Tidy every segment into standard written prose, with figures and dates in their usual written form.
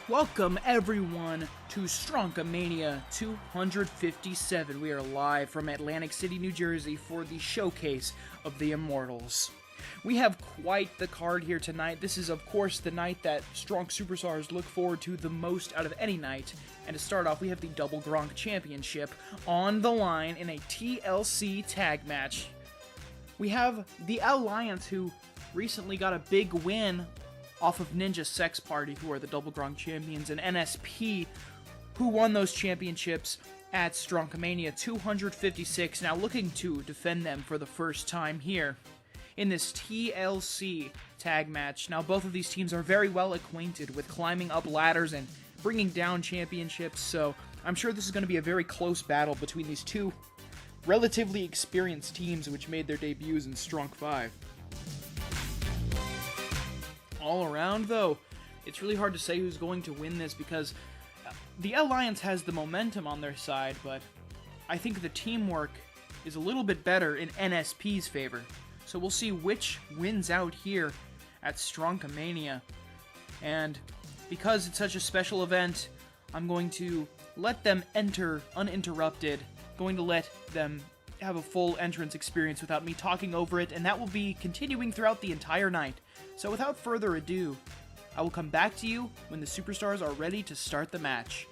Welcome everyone to Stronkamania 257. We are live from Atlantic City, New Jersey for the showcase of the Immortals. We have quite the card here tonight. This is of course the night that Strong Superstars look forward to the most out of any night. And to start off, we have the Double Gronk Championship on the line in a TLC tag match. We have the Alliance, who recently got a big win off of Ninja Sex Party, who are the Double Gronk champions, and NSP, who won those championships at Stronkamania 256, now looking to defend them for the first time here in this TLC tag match. Now, both of these teams are very well acquainted with climbing up ladders and bringing down championships, so I'm sure this is going to be a very close battle between these two relatively experienced teams which made their debuts in Strong 5. All around, though, it's really hard to say who's going to win this because the Alliance has the momentum on their side, but I think the teamwork is a little bit better in NSP's favor. So we'll see which wins out here at Stronkamania. And because it's such a special event, I'm going to let them enter uninterrupted, going to let them have a full entrance experience without me talking over it, and that will be continuing throughout the entire night. So without further ado, I will come back to you when the superstars are ready to start the match.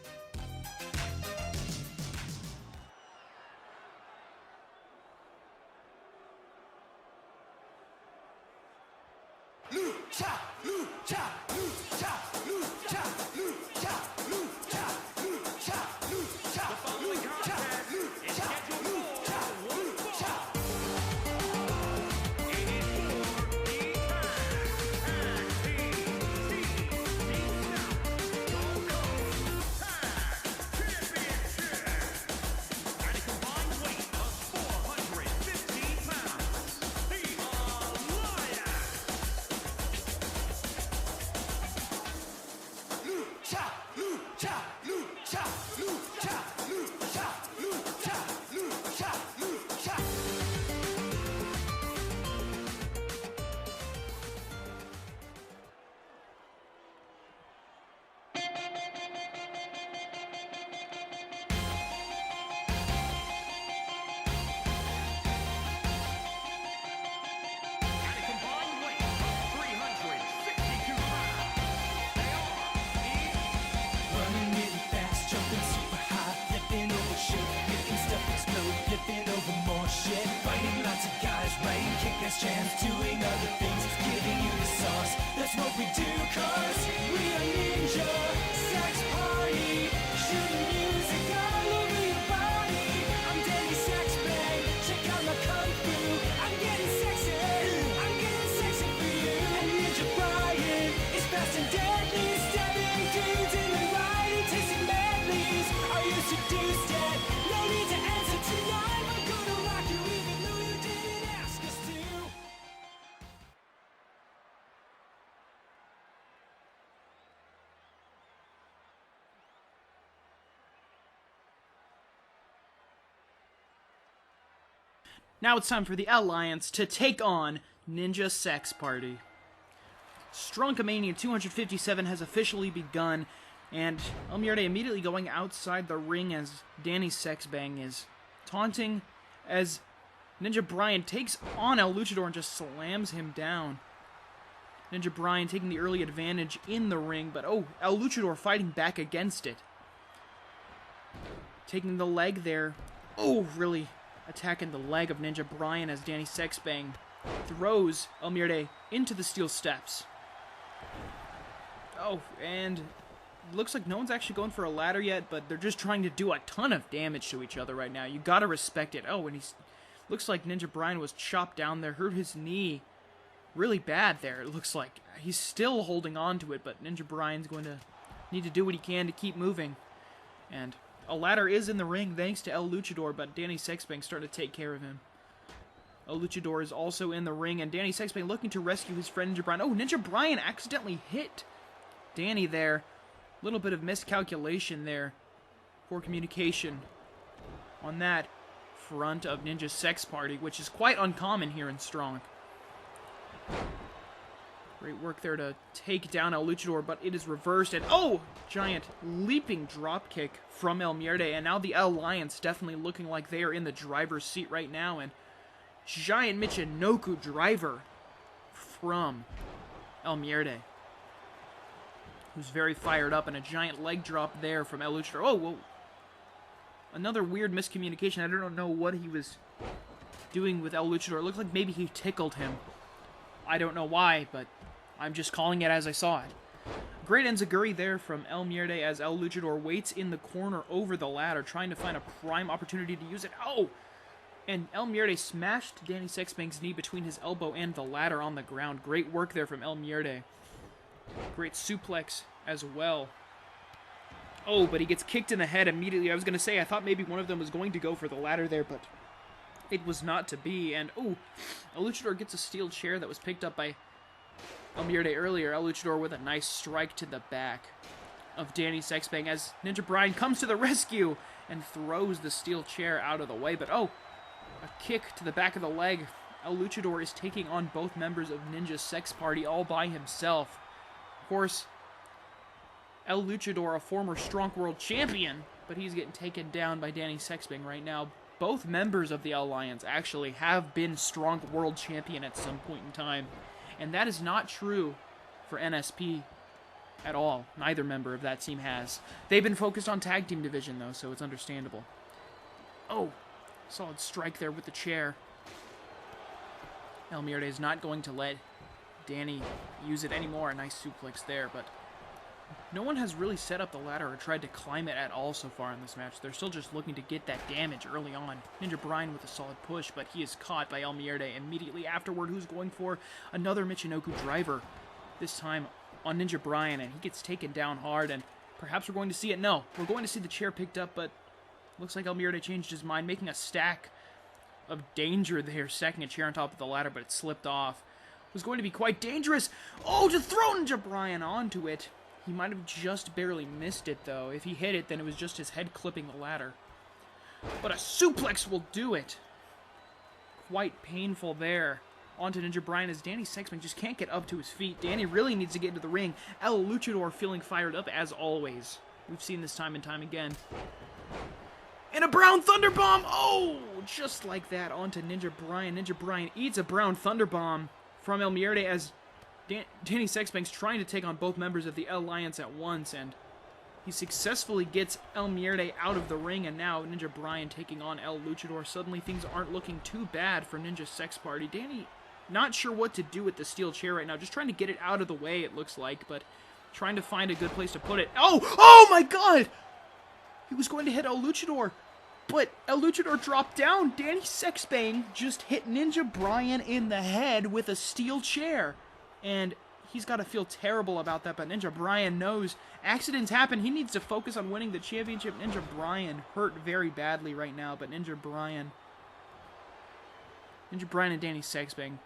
Lucha, lucha, lucha, lucha, lucha, lucha, lucha, lucha. The following contest is scheduled for one fall. It is for the tag team Stone Cold Tag Championship at a combined weight of 415 pounds. The Alliance. Lucha, lucha, lucha, lucha, lucha, lucha, lucha, lucha. At a combined weight of 362 pounds, they are Running really fast, jumping super high, flipping over shit, making stuff explode, flipping over more shit, fighting lots of guys, writing kick-ass chants, doing other things, giving you the sauce. That's what we do, cause we are Ninja Sex Party, shooting music all over your body. I'm Danny Sex Bang, check out my kung fu. I'm getting sexy for you. And Ninja Brian is fast and deadly, stabbing dudes in the right, tasting medleys. Are you seduced yet? No need to answer tonight. I'm gonna rock you even though you didn't ask us to. Now it's time for the Alliance to take on Ninja Sex Party. Stronkamania 257 has officially begun, and El Muerte immediately going outside the ring as Danny Sexbang is taunting as Ninja Brian takes on El Luchador and just slams him down. Ninja Brian taking the early advantage in the ring, but oh, El Luchador fighting back against it. Taking the leg there. Oh, really attacking the leg of Ninja Brian as Danny Sexbang throws El Muerte into the steel steps. Oh, and looks like no one's actually going for a ladder yet, but they're just trying to do a ton of damage to each other right now. You gotta respect it. Oh, and he's looks like Ninja Brian was chopped down there, hurt his knee really bad there. It looks like he's still holding on to it, but Ninja Brian's going to need to do what he can to keep moving. And a ladder is in the ring thanks to El Luchador, but Danny Sexbang starting to take care of him. El Luchador is also in the ring, and Danny Sexbang looking to rescue his friend Ninja Brian. Oh, Ninja Brian accidentally hit Danny there. A little bit of miscalculation there. Poor communication on that front of Ninja Sex Party, which is quite uncommon here in Strong. Great work there to take down El Luchador, but it is reversed, and oh! Giant leaping drop kick from El Muerde, and now the Alliance definitely looking like they are in the driver's seat right now, and giant Michinoku driver from El Muerde, who's very fired up, and a giant leg drop there from El Luchador. Oh, whoa. Another weird miscommunication. I don't know what he was doing with El Luchador. It looked like maybe he tickled him. I don't know why, but I'm just calling it as I saw it. Great enziguri there from El Muerde as El Luchador waits in the corner over the ladder, trying to find a prime opportunity to use it. Oh! And El Muerde smashed Danny Sexbank's knee between his elbow and the ladder on the ground. Great work there from El Muerde. Great suplex as well. Oh, but he gets kicked in the head immediately. I was going to say, I thought maybe one of them was going to go for the ladder there, but it was not to be. And, oh, El Luchador gets a steel chair that was picked up by El Muerde earlier. El Luchador with a nice strike to the back of Danny Sexbang as Ninja Brian comes to the rescue and throws the steel chair out of the way. But, oh, a kick to the back of the leg. El Luchador is taking on both members of Ninja Sex Party all by himself. Of course, El Luchador, a former Strong World Champion, but he's getting taken down by Danny Sexbang right now. Both members of the Alliance actually have been Strong World Champion at some point in time, and that is not true for NSP at all. Neither member of that team has. They've been focused on Tag Team Division, though, so it's understandable. Oh, solid strike there with the chair. El Muerde is not going to let Danny use it anymore. A nice suplex there, but no one has really set up the ladder or tried to climb it at all so far in this match. They're still just looking to get that damage early on. Ninja Brian with a solid push, but he is caught by El Muerde immediately afterward, who's going for another Michinoku driver, this time on Ninja Brian, and he gets taken down hard, and perhaps we're going to see it. No, we're going to see the chair picked up, but looks like El Muerde changed his mind, making a stack of danger there, stacking a chair on top of the ladder, but it slipped off. It was going to be quite dangerous. Oh, to throw Ninja Brian onto it. He might have just barely missed it, though. If he hit it, then it was just his head clipping the ladder. But a suplex will do it. Quite painful there. Onto Ninja Brian as Danny Sexbang just can't get up to his feet. Danny really needs to get into the ring. El Luchador feeling fired up as always. We've seen this time and time again. And a Brown Thunder Bomb! Oh! Just like that onto Ninja Brian. Ninja Brian eats a Brown Thunder Bomb from El Muerde as Danny Sexbank's trying to take on both members of the Alliance at once, and he successfully gets El Muerde out of the ring, and now Ninja Brian taking on El Luchador. Suddenly things aren't looking too bad for Ninja Sex Party. Danny not sure what to do with the steel chair right now, just trying to get it out of the way, it looks like, but trying to find a good place to put it. Oh! Oh my god! He was going to hit El Luchador, but El Luchador dropped down. Danny Sexbang just hit Ninja Brian in the head with a steel chair. And he's got to feel terrible about that, but Ninja Brian knows accidents happen. He needs to focus on winning the championship. Ninja Brian hurt very badly right now, but Ninja Brian and Danny Sexbang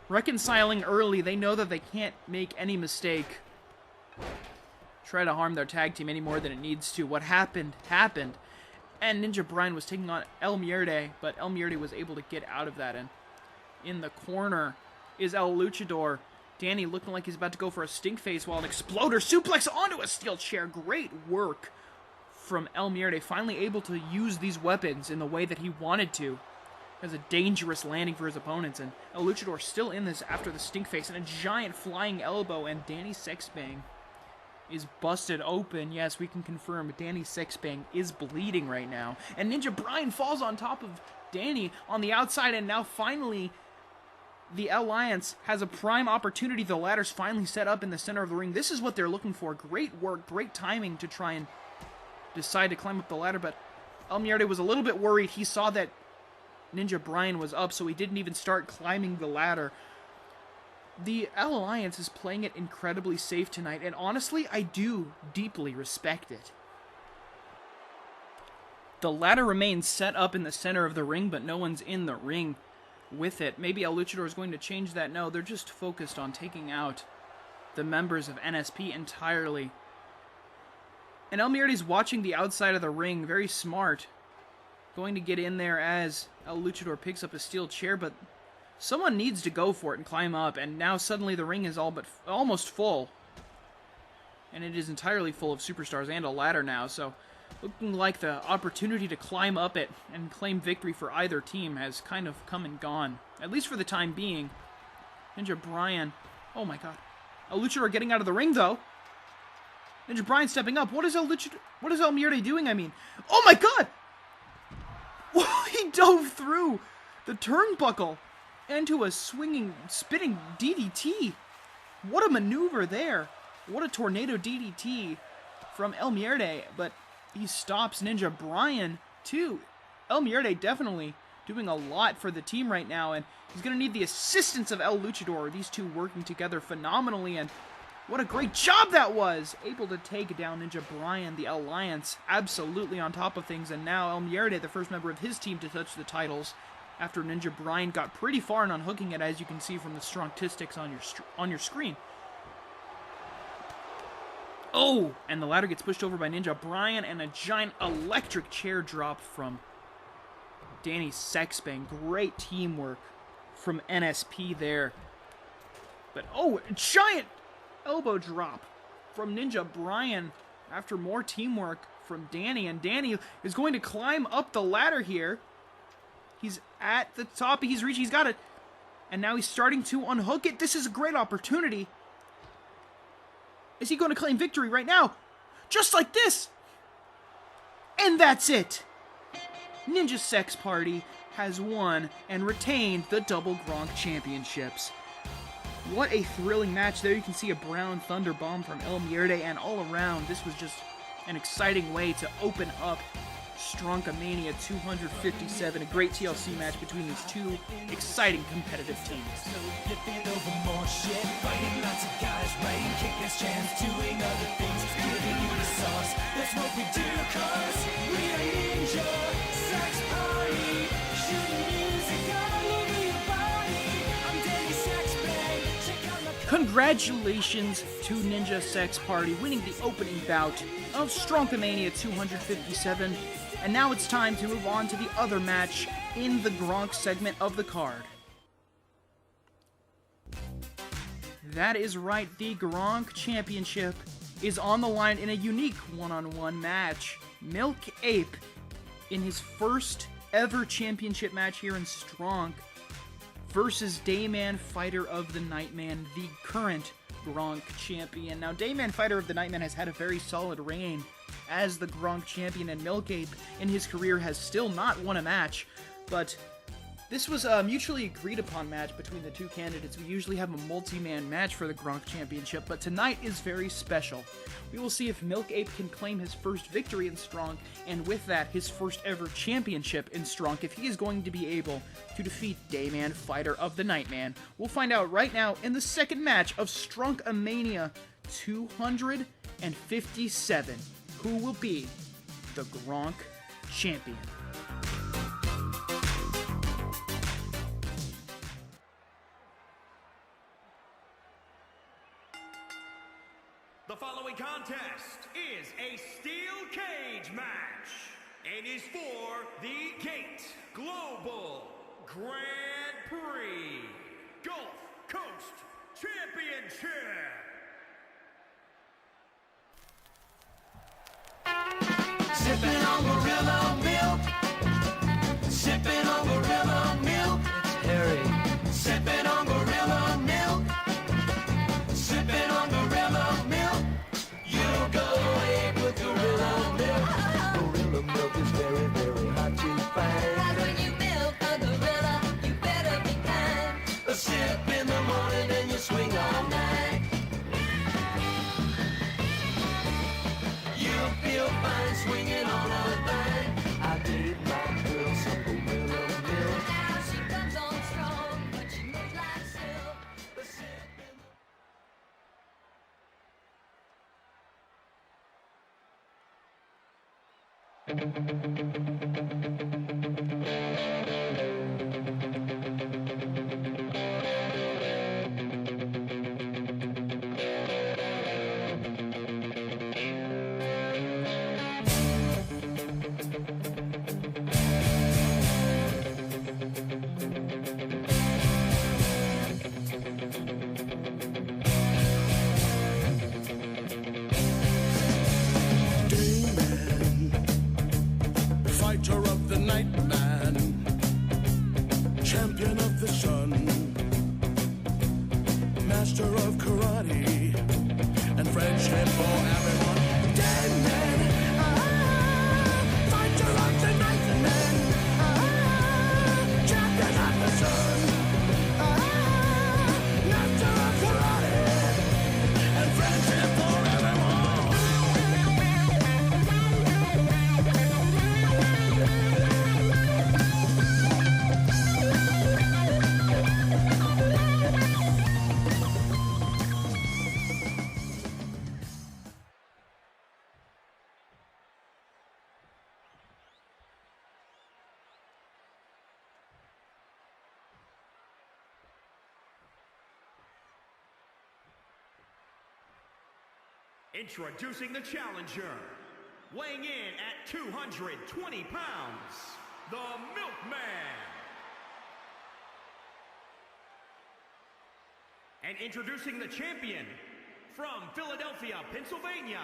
reconciling early. They know that they can't make any mistake, try to harm their tag team any more than it needs to. What happened, happened. And Ninja Brian was taking on El Muerde, but El Muerde was able to get out of that. And in the corner is El Luchador. Danny looking like he's about to go for a stink face while an exploder suplex onto a steel chair. Great work from El Muerde, finally able to use these weapons in the way that he wanted to. Has a dangerous landing for his opponents, and El Luchador still in this after the stink face, and a giant flying elbow, and Danny Sexbang is busted open. Yes, we can confirm Danny Sexbang is bleeding right now. And Ninja Brian falls on top of Danny on the outside, and now finally the Alliance has a prime opportunity. The ladder's finally set up in the center of the ring. This is what they're looking for. Great work, great timing to try and decide to climb up the ladder, but El Muerde was a little bit worried. He saw that Ninja Brian was up, so he didn't even start climbing the ladder. The Alliance is playing it incredibly safe tonight, and honestly, I do deeply respect it. The ladder remains set up in the center of the ring, but no one's in the ring with it. Maybe El Luchador is going to change that. No, they're just focused on taking out the members of NSP entirely. And El Muerde's watching the outside of the ring, very smart. Going to get in there as El Luchador picks up a steel chair, but Someone needs to go for it and climb up, and now suddenly the ring is almost full. And it is entirely full of superstars and a ladder now, so looking like the opportunity to climb up it and claim victory for either team has kind of come and gone. At least for the time being. Ninja Brian. Oh my god. El Luchador getting out of the ring, though. Ninja Brian stepping up. What is El Muerte doing, I mean? Oh my god! He dove through the turnbuckle into a swinging, spinning DDT. What a maneuver there. What a tornado DDT from El Muerte, but he stops Ninja Brian, too. El Muerte definitely doing a lot for the team right now, and he's going to need the assistance of El Luchador. These two working together phenomenally, and what a great job that was! Able to take down Ninja Brian, the Alliance, absolutely on top of things, and now El Muerte, the first member of his team to touch the titles, after Ninja Brian got pretty far in unhooking it, as you can see from the statistics on your screen. Oh! And the ladder gets pushed over by Ninja Brian, and a giant electric chair drop from Danny Sexbang. Great teamwork from NSP there. But, oh, a giant elbow drop from Ninja Brian after more teamwork from Danny. And Danny is going to climb up the ladder here. He's at the top. He's reaching. He's got it. And now he's starting to unhook it. This is a great opportunity. Is he going to claim victory right now? Just like this. And that's it. Ninja Sex Party has won and retained the Double Gronk Championships. What a thrilling match. There you can see a brown thunder bomb from El Muerte, and all around, this was just an exciting way to open up Stronkamania 257, a great TLC match between these two exciting competitive teams. Flipping over more shit, fighting lots of guys, writing kick-ass chants, doing other things, giving you the sauce. That's what we do, cause we are Ninja Sex Party, shooting music all over your body. I'm Danny Sexbang, check out my... Congratulations to Ninja Sex Party winning the opening bout of Stronkamania 257. And now it's time to move on to the other match in the Gronk segment of the card. That is right, the Gronk Championship is on the line in a unique one-on-one match. Milk Ape, in his first ever championship match here in Stronk, versus Dayman Fighter of the Nightman, the current Gronk champion. Now, Dayman Fighter of the Nightman has had a very solid reign as the Gronk champion, and Milk Ape in his career has still not won a match, but this was a mutually agreed upon match between the two candidates. We usually have a multi-man match for the Gronk Championship, but tonight is very special. We will see if Milk Ape can claim his first victory in Stronk, and with that, his first ever championship in Stronk, if he is going to be able to defeat Dayman Fighter of the Nightman. We'll find out right now in the second match of Stronkamania 257, who will be the Gronk champion. The following contest is a steel cage match and is for the Gate Global Grand Prix Gulf Coast Championship. Sipping on gorilla milk. Sipping on gorilla milk. It's Harry. Sipping on gorilla milk. Sipping on gorilla milk. You go ape with gorilla milk. Gorilla milk is very, very hard to find. When you milk a gorilla, you better be kind. A sip in the morning and you swing all night. You feel fine swinging on a vine. I gave my girl some gorilla milk. Now she comes on strong, but she moves like silk. A sip in the... fighter of the night man, champion of the sun, master of karate, and friendship for everyone. Dayman, fighter of the night man, champion of the sun, master of karate, and friendship for everyone. Introducing the challenger, weighing in at 220 pounds, the Milkman. And introducing the champion, from Philadelphia, Pennsylvania,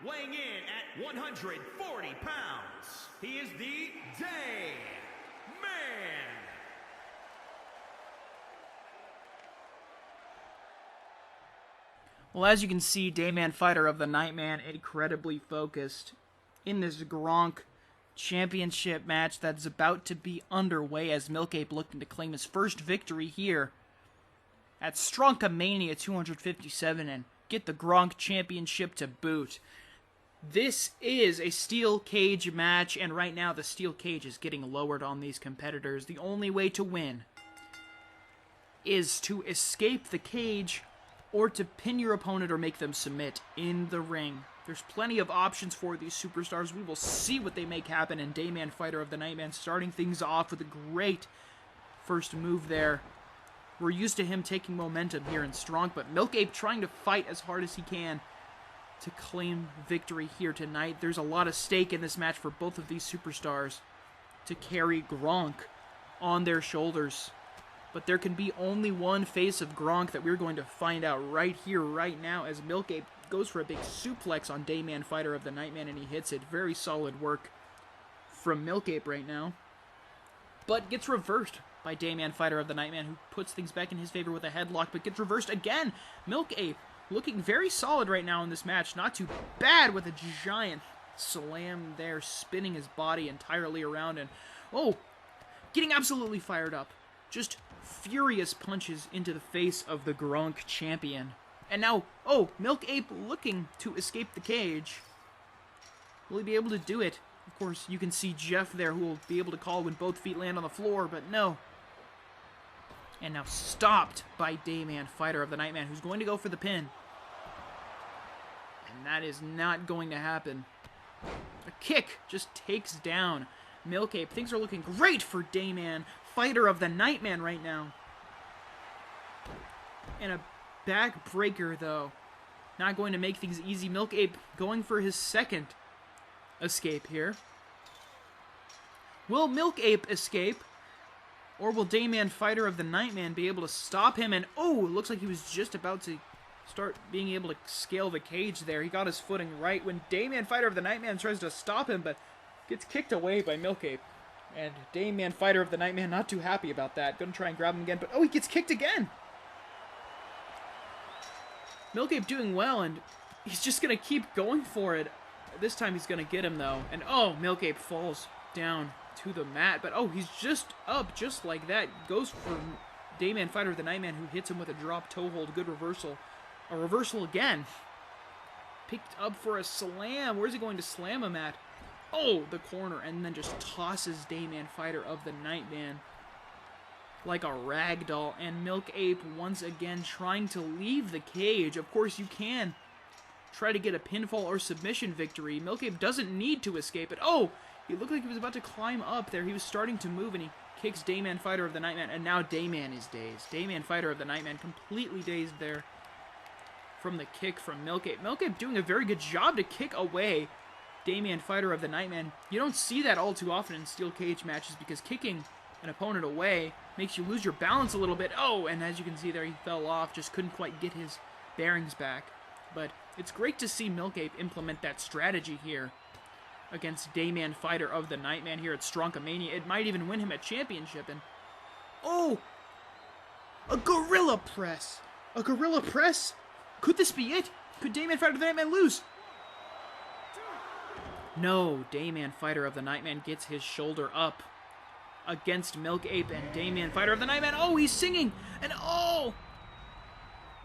weighing in at 140 pounds, he is the Day Man. Well, as you can see, Dayman, fighter of the Nightman, incredibly focused in this Gronk championship match that's about to be underway as Milk Ape looking to claim his first victory here at Stronkamania 257 and get the Gronk championship to boot. This is a steel cage match, and right now the steel cage is getting lowered on these competitors. The only way to win is to escape the cage or to pin your opponent or make them submit in the ring. There's plenty of options for these superstars. We will see what they make happen, and Dayman, fighter of the Nightman, starting things off with a great first move there. We're used to him taking momentum here in Strong, but Milk Ape trying to fight as hard as he can to claim victory here tonight. There's a lot of stake in this match for both of these superstars to carry Gronk on their shoulders. But there can be only one face of Gronk that we're going to find out right here, right now, as Milk Ape goes for a big suplex on Dayman, fighter of the Nightman, and he hits it. Very solid work from Milk Ape right now. But gets reversed by Dayman, fighter of the Nightman, who puts things back in his favor with a headlock, but gets reversed again. Milk Ape looking very solid right now in this match. Not too bad with a giant slam there, spinning his body entirely around, and, oh, getting absolutely fired up. Just furious punches into the face of the Gronk champion. And now, oh, Milk Ape looking to escape the cage. Will he be able to do it? Of course, you can see Jeff there, who will be able to call when both feet land on the floor, but no. And now stopped by Dayman, fighter of the Nightman, who's going to go for the pin. And that is not going to happen. A kick just takes down Milk Ape. Things are looking great for Dayman, fighter of the Nightman right now. And a backbreaker, though. Not going to make things easy. Milk Ape going for his second escape here. Will Milk Ape escape? Or will Dayman, fighter of the Nightman, be able to stop him? And, oh, it looks like he was just about to start being able to scale the cage there. He got his footing right when Dayman, fighter of the Nightman, tries to stop him, but gets kicked away by Milk Ape. And Dayman, fighter of the Nightman, not too happy about that. Gonna try and grab him again, but oh, he gets kicked again! Milk Ape doing well, and he's just gonna keep going for it. This time he's gonna get him, though. And oh, Milk Ape falls down to the mat, but oh, he's just up, just like that. Goes for Dayman, fighter of the Nightman, who hits him with a drop toe hold. Good reversal. A reversal again. Picked up for a slam. Where's he going to slam him at? Oh, the corner, and then just tosses Dayman, fighter of the Nightman, like a rag doll. And Milk Ape once again trying to leave the cage. Of course, you can try to get a pinfall or submission victory. Milk Ape doesn't need to escape it. Oh, he looked like he was about to climb up there. He was starting to move, and he kicks Dayman, fighter of the Nightman, and now Dayman is dazed. Dayman, fighter of the Nightman, completely dazed there from the kick from Milk Ape. Milk Ape doing a very good job to kick away Dayman, fighter of the Nightman. You don't see that all too often in steel cage matches because kicking an opponent away makes you lose your balance a little bit. Oh, and as you can see there, he fell off, just couldn't quite get his bearings back. But it's great to see Milk Ape implement that strategy here against Dayman, Fighter of the Nightman here at Stronkamania. It might even win him a championship. And oh, a gorilla press. A gorilla press? Could this be it? Could Dayman, Fighter of the Nightman lose? No, Dayman, Fighter of the Nightman gets his shoulder up against Milk Ape, and Dayman, Fighter of the Nightman, oh, he's singing, and oh!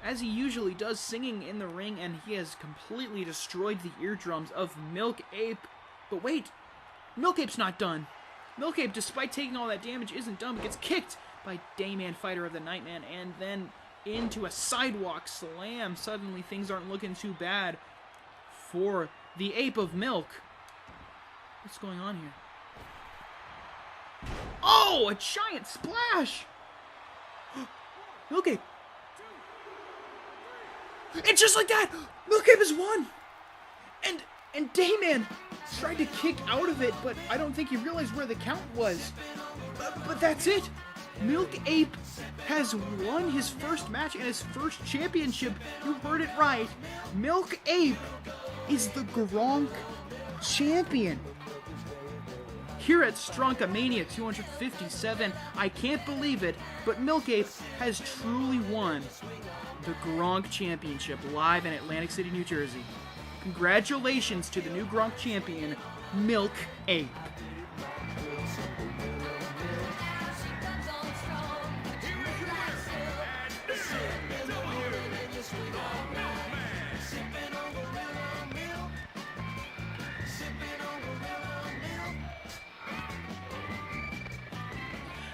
As he usually does, singing in the ring, and he has completely destroyed the eardrums of Milk Ape. But wait, Milk Ape's not done. Milk Ape, despite taking all that damage, isn't done, but gets kicked by Dayman, Fighter of the Nightman, and then into a sidewalk slam. Suddenly, things aren't looking too bad for the Ape of Milk. What's going on here? Oh, a giant splash! Milk Ape. And just like that, Milk Ape has won! And Dayman tried to kick out of it, but I don't think he realized where the count was. But that's it! Milk Ape has won his first match and his first championship. You heard it right. Milk Ape is the Gronk champion. Here at Stronkamania 257, I can't believe it, but Milk Ape has truly won the Gronk Championship live in Atlantic City, New Jersey. Congratulations to the new Gronk champion, Milk Ape.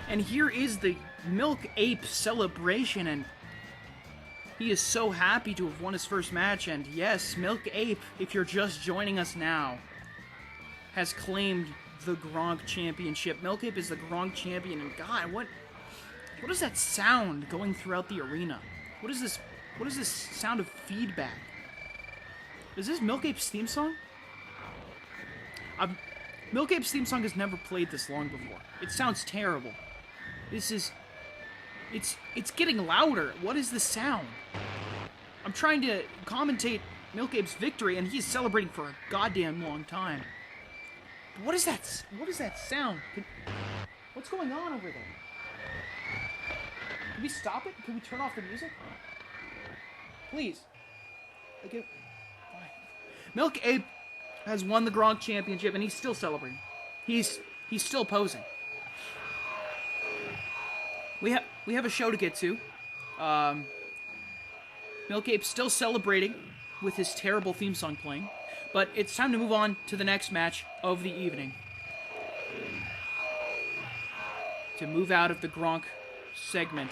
And here is the Milk Ape celebration, and he is so happy to have won his first match. And yes, Milk Ape, if you're just joining us now, has claimed the Gronk Championship. Milk Ape is the Gronk champion, and God, what is that sound going throughout the arena? What is this sound of feedback? Is this Milk Ape's theme song? Milk Ape's theme song has never played this long before. It sounds terrible. It's getting louder. What is the sound? I'm trying to commentate Milk Ape's victory, and he's celebrating for a goddamn long time. What is that? What is that sound? What's going on over there? Can we stop it? Can we turn off the music? Please. Okay. Fine. Milk Ape has won the Gronk Championship, and he's still celebrating. He's still posing. We have a show to get to. Milk Ape's still celebrating with his terrible theme song playing, but it's time to move on to the next match of the evening. To move out of the Gronk segment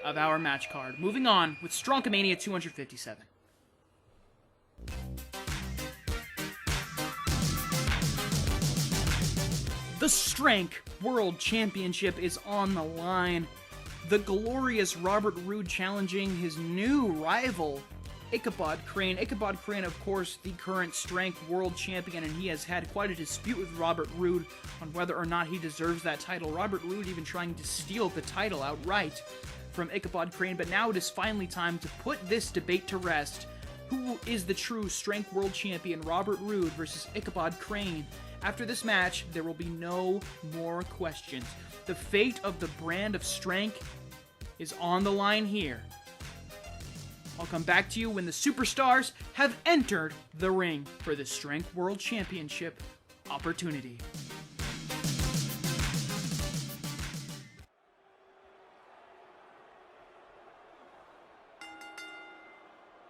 of our match card. Moving on with Stronkamania 257. The Strank World Championship is on the line. The glorious Robert Roode challenging his new rival, Ichabod Crane. Ichabod Crane, of course, the current Strank World Champion, and he has had quite a dispute with Robert Roode on whether or not he deserves that title. Robert Roode even trying to steal the title outright from Ichabod Crane, but now it is finally time to put this debate to rest. Who is the true Strank World Champion, Robert Roode versus Ichabod Crane? After this match, there will be no more questions. The fate of the brand of Strank is on the line here. I'll come back to you when the superstars have entered the ring for the Strank World Championship opportunity.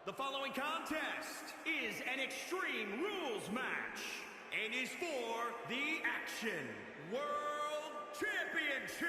The following contest is an Extreme Rules match and is for the Action World Championship.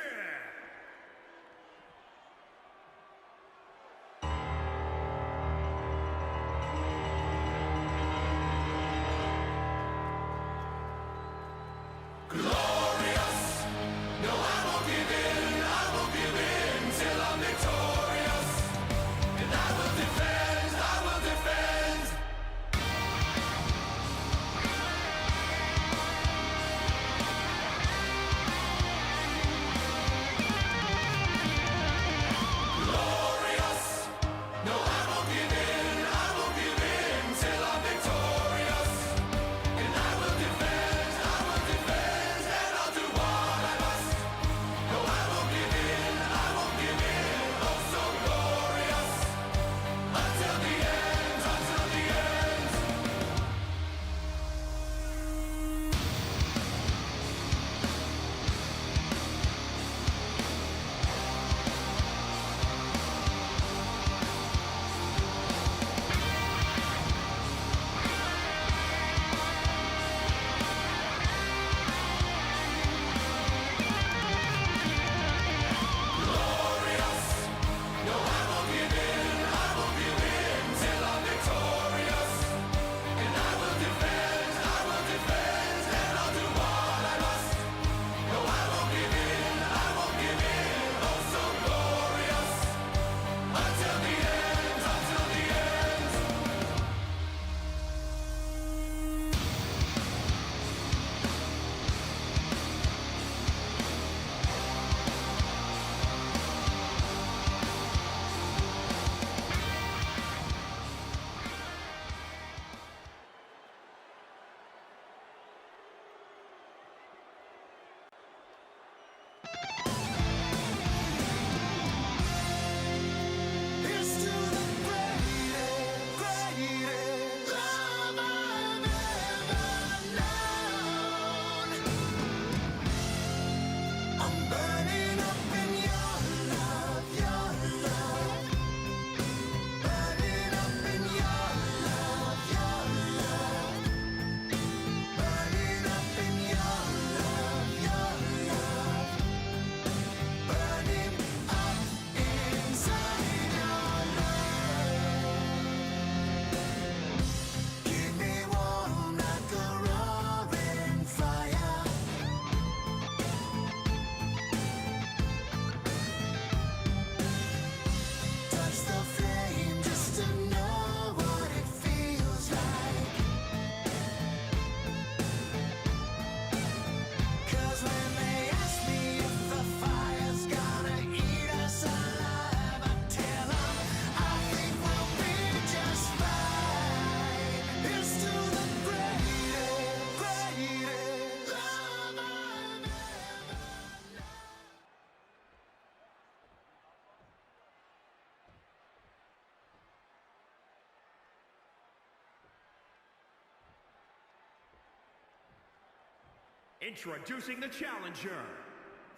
Introducing the challenger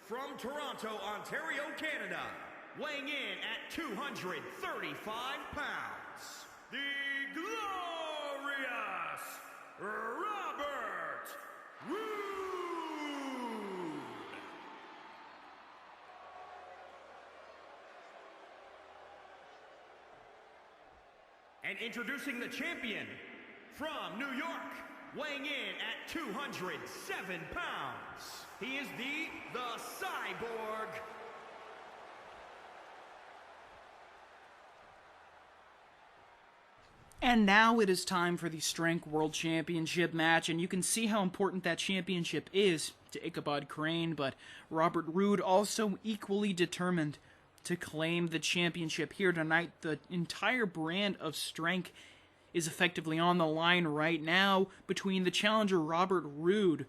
from Toronto, Ontario, Canada, weighing in at 235 pounds, the glorious Robert Roode. And introducing the champion from New York, weighing in at 207 pounds, he is the Cyborg. And now it is time for the Strength World Championship match, and you can see how important that championship is to Ichabod Crane, but Robert Roode also equally determined to claim the championship here tonight. The entire brand of strength is effectively on the line right now between the challenger Robert Roode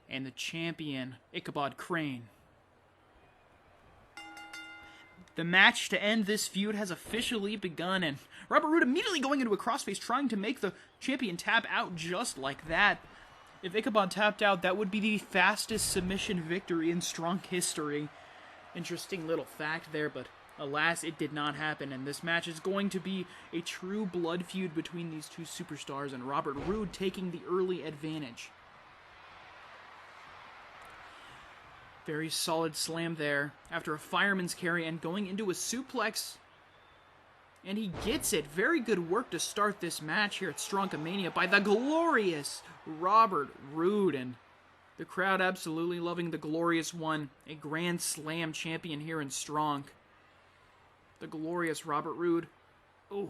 and the champion Ichabod Crane. The match to end this feud has officially begun, and Robert Roode immediately going into a crossface, trying to make the champion tap out just like that. If Ichabod tapped out, that would be the fastest submission victory in Strong history. Interesting little fact there, but alas, it did not happen, and this match is going to be a true blood feud between these two superstars, and Robert Roode taking the early advantage. Very solid slam there after a fireman's carry and going into a suplex. And he gets it. Very good work to start this match here at Stronkamania by the glorious Robert Roode. And the crowd absolutely loving the glorious one. A Grand Slam champion here in Strong. The glorious Robert Roode. Oh.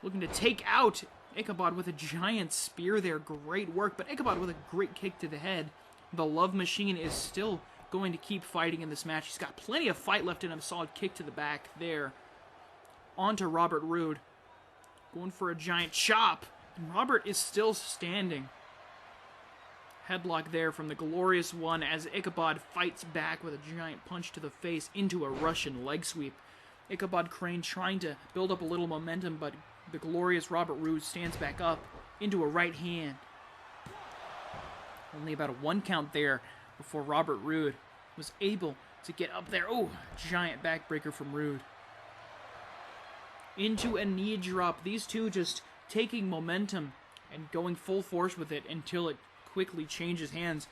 Looking to take out Ichabod with a giant spear there. Great work. But Ichabod with a great kick to the head. The Love Machine is still going to keep fighting in this match. He's got plenty of fight left in him. Solid kick to the back there. On to Robert Roode. Going for a giant chop. And Robert is still standing. Headlock there from the glorious one as Ichabod fights back with a giant punch to the face into a Russian leg sweep. Ichabod Crane trying to build up a little momentum, but the glorious Robert Roode stands back up into a right hand. Only about a 1 count there before Robert Roode was able to get up there. Oh, giant backbreaker from Roode. Into a knee drop. These two just taking momentum and going full force with it until it quickly changes hands.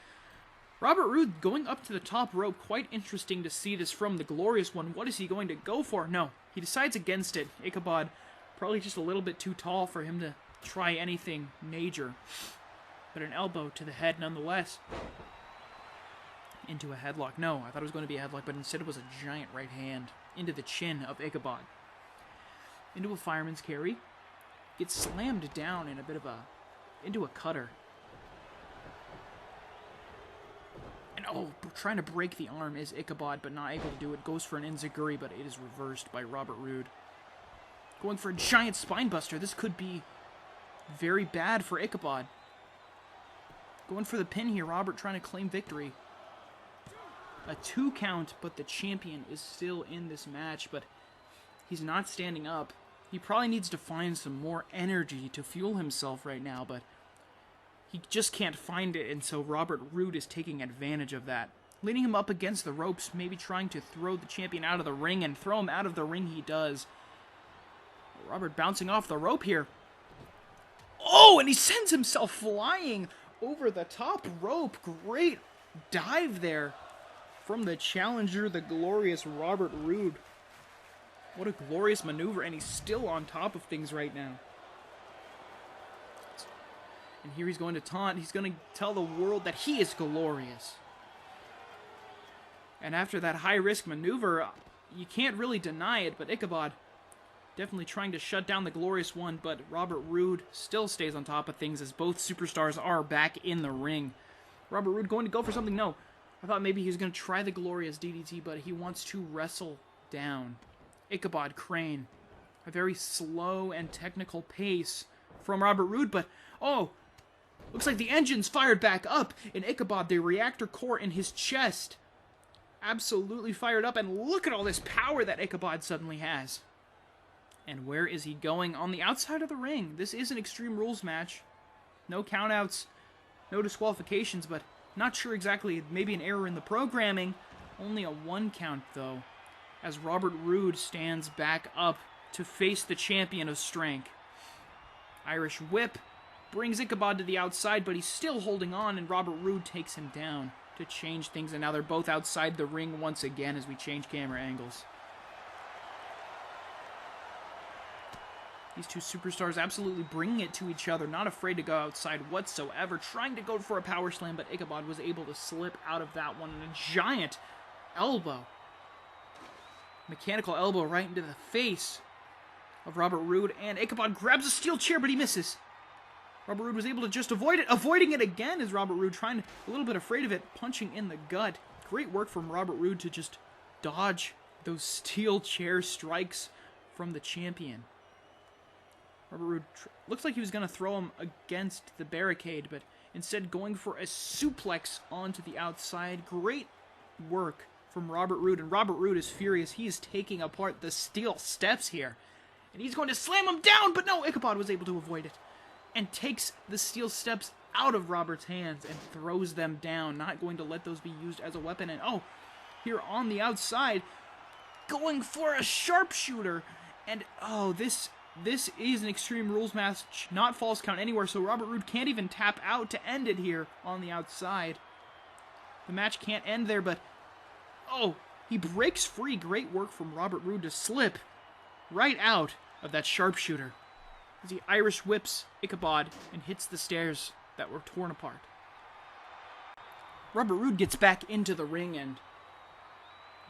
Robert Roode going up to the top rope. Quite interesting to see this from the glorious one. What is he going to go for? No, he decides against it. Ichabod probably just a little bit too tall for him to try anything major. But an elbow to the head nonetheless. Into a headlock. No, I thought it was going to be a headlock, but instead it was a giant right hand into the chin of Ichabod. Into a fireman's carry. Gets slammed down in a bit of into a cutter. And trying to break the arm is Ichabod, but not able to do it. Goes for an enziguri, but it is reversed by Robert Roode. Going for a giant spinebuster. This could be very bad for Ichabod. Going for the pin here, Robert trying to claim victory. A 2 count, but the champion is still in this match, but he's not standing up. He probably needs to find some more energy to fuel himself right now, but he just can't find it, and so Robert Roode is taking advantage of that. Leading him up against the ropes, maybe trying to throw the champion out of the ring, and throw him out of the ring he does. Robert bouncing off the rope here. Oh, and he sends himself flying over the top rope. Great dive there from the challenger, the glorious Robert Roode. What a glorious maneuver, and he's still on top of things right now. And here he's going to taunt. He's going to tell the world that he is glorious. And after that high-risk maneuver, you can't really deny it, but Ichabod definitely trying to shut down the glorious one, but Robert Roode still stays on top of things as both superstars are back in the ring. Robert Roode going to go for something? No. I thought maybe he was going to try the glorious DDT, but he wants to wrestle down Ichabod Crane. A very slow and technical pace from Robert Roode, but looks like the engine's fired back up in Ichabod, the reactor core in his chest. Absolutely fired up, and look at all this power that Ichabod suddenly has. And where is he going? On the outside of the ring. This is an Extreme Rules match. No countouts. no disqualifications, but not sure exactly, maybe an error in the programming. Only a 1 count, though, as Robert Roode stands back up to face the champion of Strank. Irish whip brings Ichabod to the outside, but he's still holding on, and Robert Roode takes him down to change things, and now they're both outside the ring once again as we change camera angles. These two superstars absolutely bringing it to each other, not afraid to go outside whatsoever, trying to go for a power slam, but Ichabod was able to slip out of that one, and a giant elbow. Mechanical elbow right into the face of Robert Roode, and Ichabod grabs a steel chair, but he misses. Robert Roode was able to just avoid it, avoiding it again as Robert Roode trying to, a little bit afraid of it, punching in the gut. Great work from Robert Roode to just dodge those steel chair strikes from the champion. Robert Roode looks like he was going to throw him against the barricade, but instead going for a suplex onto the outside. Great work from Robert Roode, and Robert Roode is furious. He is taking apart the steel steps here, and he's going to slam him down, but no, Ichabod was able to avoid it, and takes the steel steps out of Robert's hands and throws them down, not going to let those be used as a weapon. And oh, here on the outside, going for a sharpshooter, and oh, this is an Extreme Rules match, not false count anywhere, so Robert Roode can't even tap out to end it here on the outside. The match can't end there, but oh, he breaks free. Great work from Robert Roode to slip right out of that sharpshooter as he Irish whips Ichabod and hits the stairs that were torn apart. Robert Roode gets back into the ring, and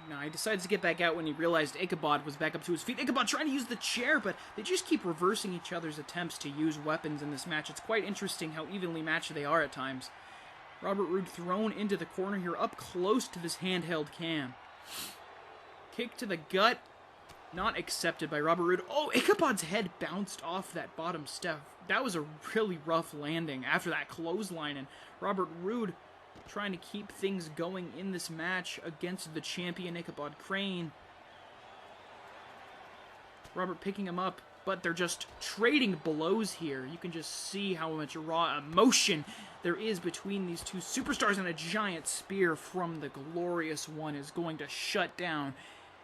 now he decides to get back out when he realized Ichabod was back up to his feet. Ichabod trying to use the chair, but they just keep reversing each other's attempts to use weapons in this match. It's quite interesting how evenly matched they are at times. Robert Roode thrown into the corner here, up close to this handheld cam. Kick to the gut, not accepted by Robert Roode. Oh, Ichabod's head bounced off that bottom step. That was a really rough landing after that clothesline, and Robert Roode trying to keep things going in this match against the champion Ichabod Crane. Robert picking him up, but they're just trading blows here. You can just see how much raw emotion there is between these two superstars, and a giant spear from the Glorious One is going to shut down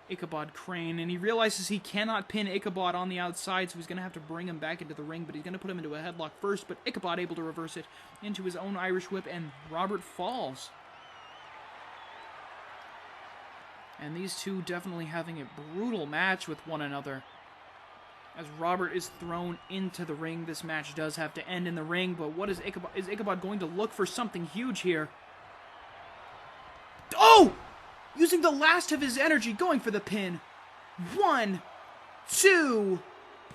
Ichabod Crane, and he realizes he cannot pin Ichabod on the outside, so he's going to have to bring him back into the ring, but he's going to put him into a headlock first, but Ichabod able to reverse it into his own Irish whip, and Robert falls. And these two definitely having a brutal match with one another. As Robert is thrown into the ring, this match does have to end in the ring, but what is Ichabod? Is Ichabod going to look for something huge here? Oh! Using the last of his energy, going for the pin. 1, 2,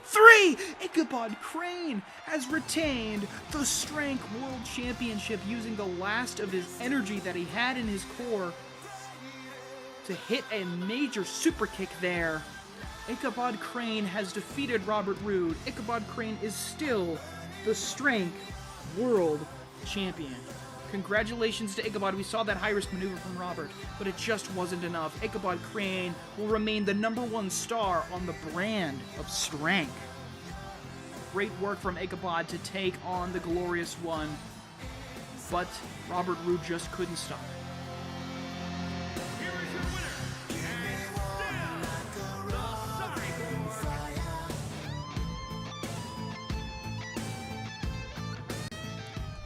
3! Ichabod Crane has retained the Strength World Championship, using the last of his energy that he had in his core to hit a major super kick there. Ichabod Crane has defeated Robert Roode. Ichabod Crane is still the Strength World Champion. Congratulations to Ichabod. We saw that high-risk maneuver from Robert, but it just wasn't enough. Ichabod Crane will remain the #1 star on the brand of Strength. Great work from Ichabod to take on the Glorious One, but Robert Roode just couldn't stop it. Here is your winner, and still the Cyborg.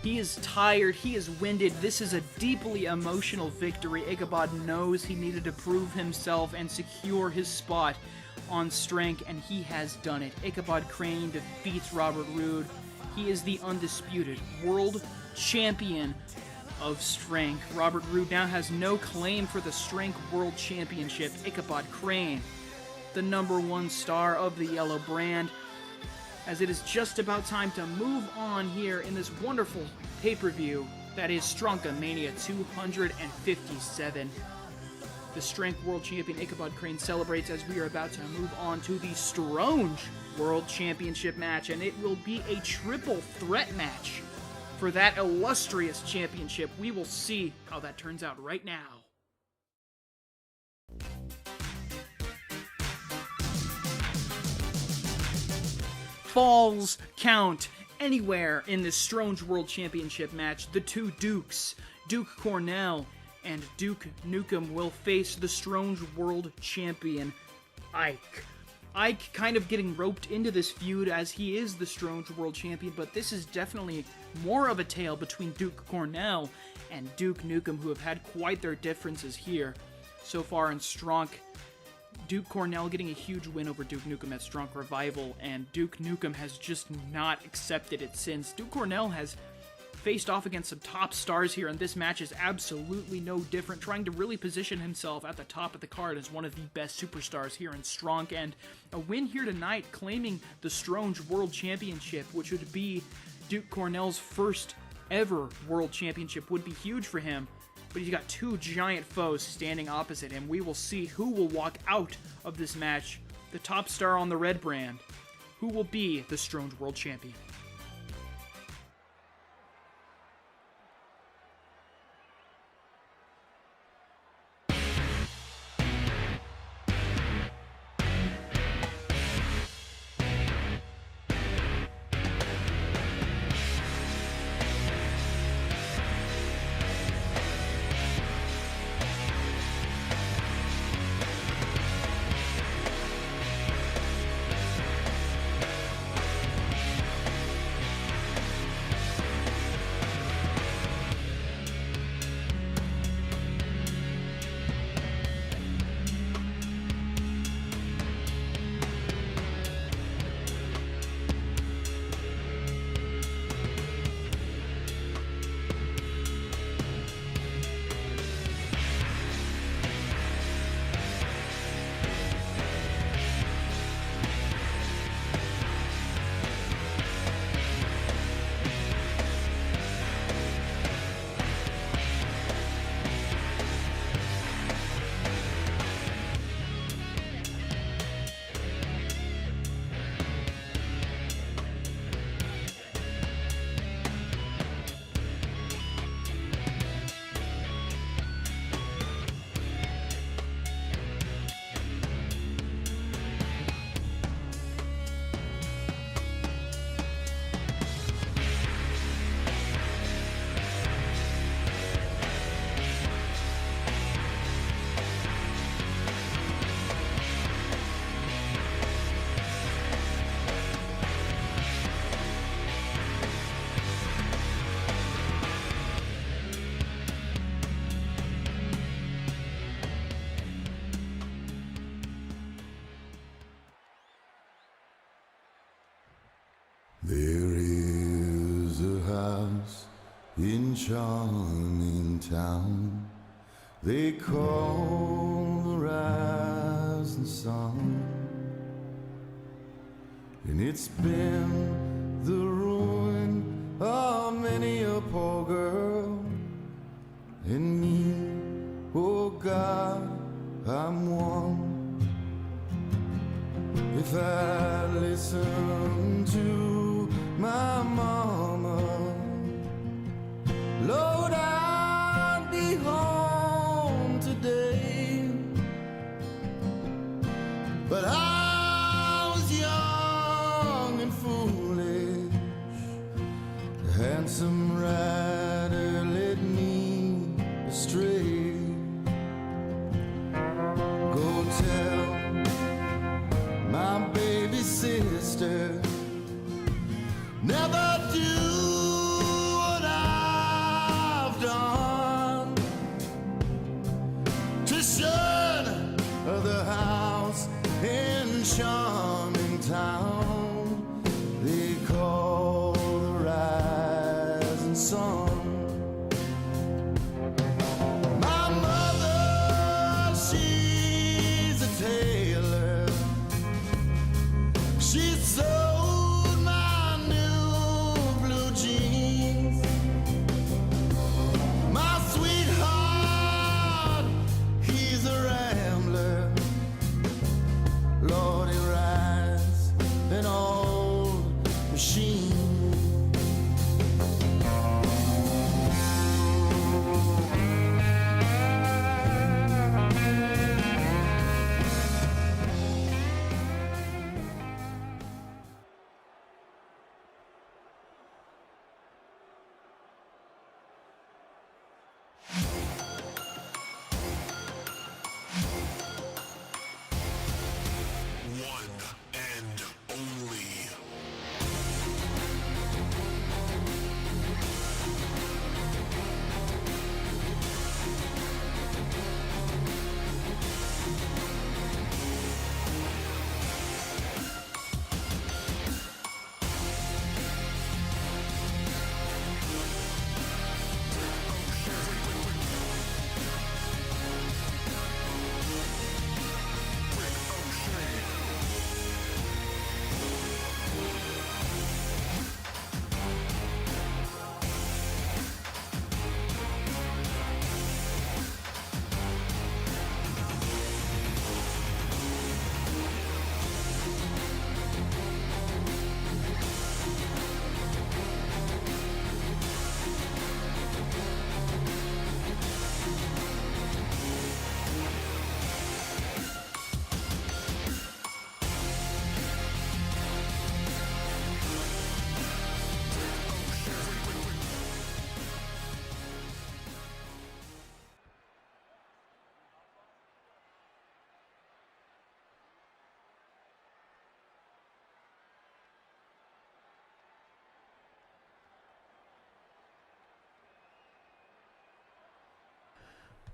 He is tired, he is winded. This is a deeply emotional victory. Ichabod knows he needed to prove himself and secure his spot on Strength, and he has done it. Ichabod Crane defeats Robert Roode. He is the undisputed world champion of Strength. Robert Roode now has no claim for the Strength World Championship. Ichabod Crane, the #1 star of the yellow brand, as it is just about time to move on here in this wonderful pay-per-view that is Stronkamania 257. The Strength World Champion Ichabod Crane celebrates as we are about to move on to the Stronge World Championship match, and it will be a triple threat match for that illustrious championship. We will see how that turns out right now. Falls count anywhere in this Strange World Championship match, the two Dukes, Duke Cornell and Duke Nukem, will face the Strange World Champion, Ike. Ike kind of getting roped into this feud as he is the Strange World Champion, but this is definitely more of a tale between Duke Cornell and Duke Nukem, who have had quite their differences here so far in Stronk. Duke Cornell getting a huge win over Duke Nukem at Stronk Revival, and Duke Nukem has just not accepted it since. Duke Cornell has faced off against some top stars here, and this match is absolutely no different, trying to really position himself at the top of the card as one of the best superstars here in Stronk, and a win here tonight claiming the Strange World Championship, which would be Duke Cornell's first ever World Championship, would be huge for him. But he's got two giant foes standing opposite him. We will see who will walk out of this match, the top star on the red brand, who will be the Strange World Champion. There is a house in charming town they call the rising sun, and it's been the ruin of many a poor girl and me. Oh God, I'm one. If I listen to my mama, Lord, I'd be home today. But I was young and foolish. The handsome rider led me astray. Go tell my baby sister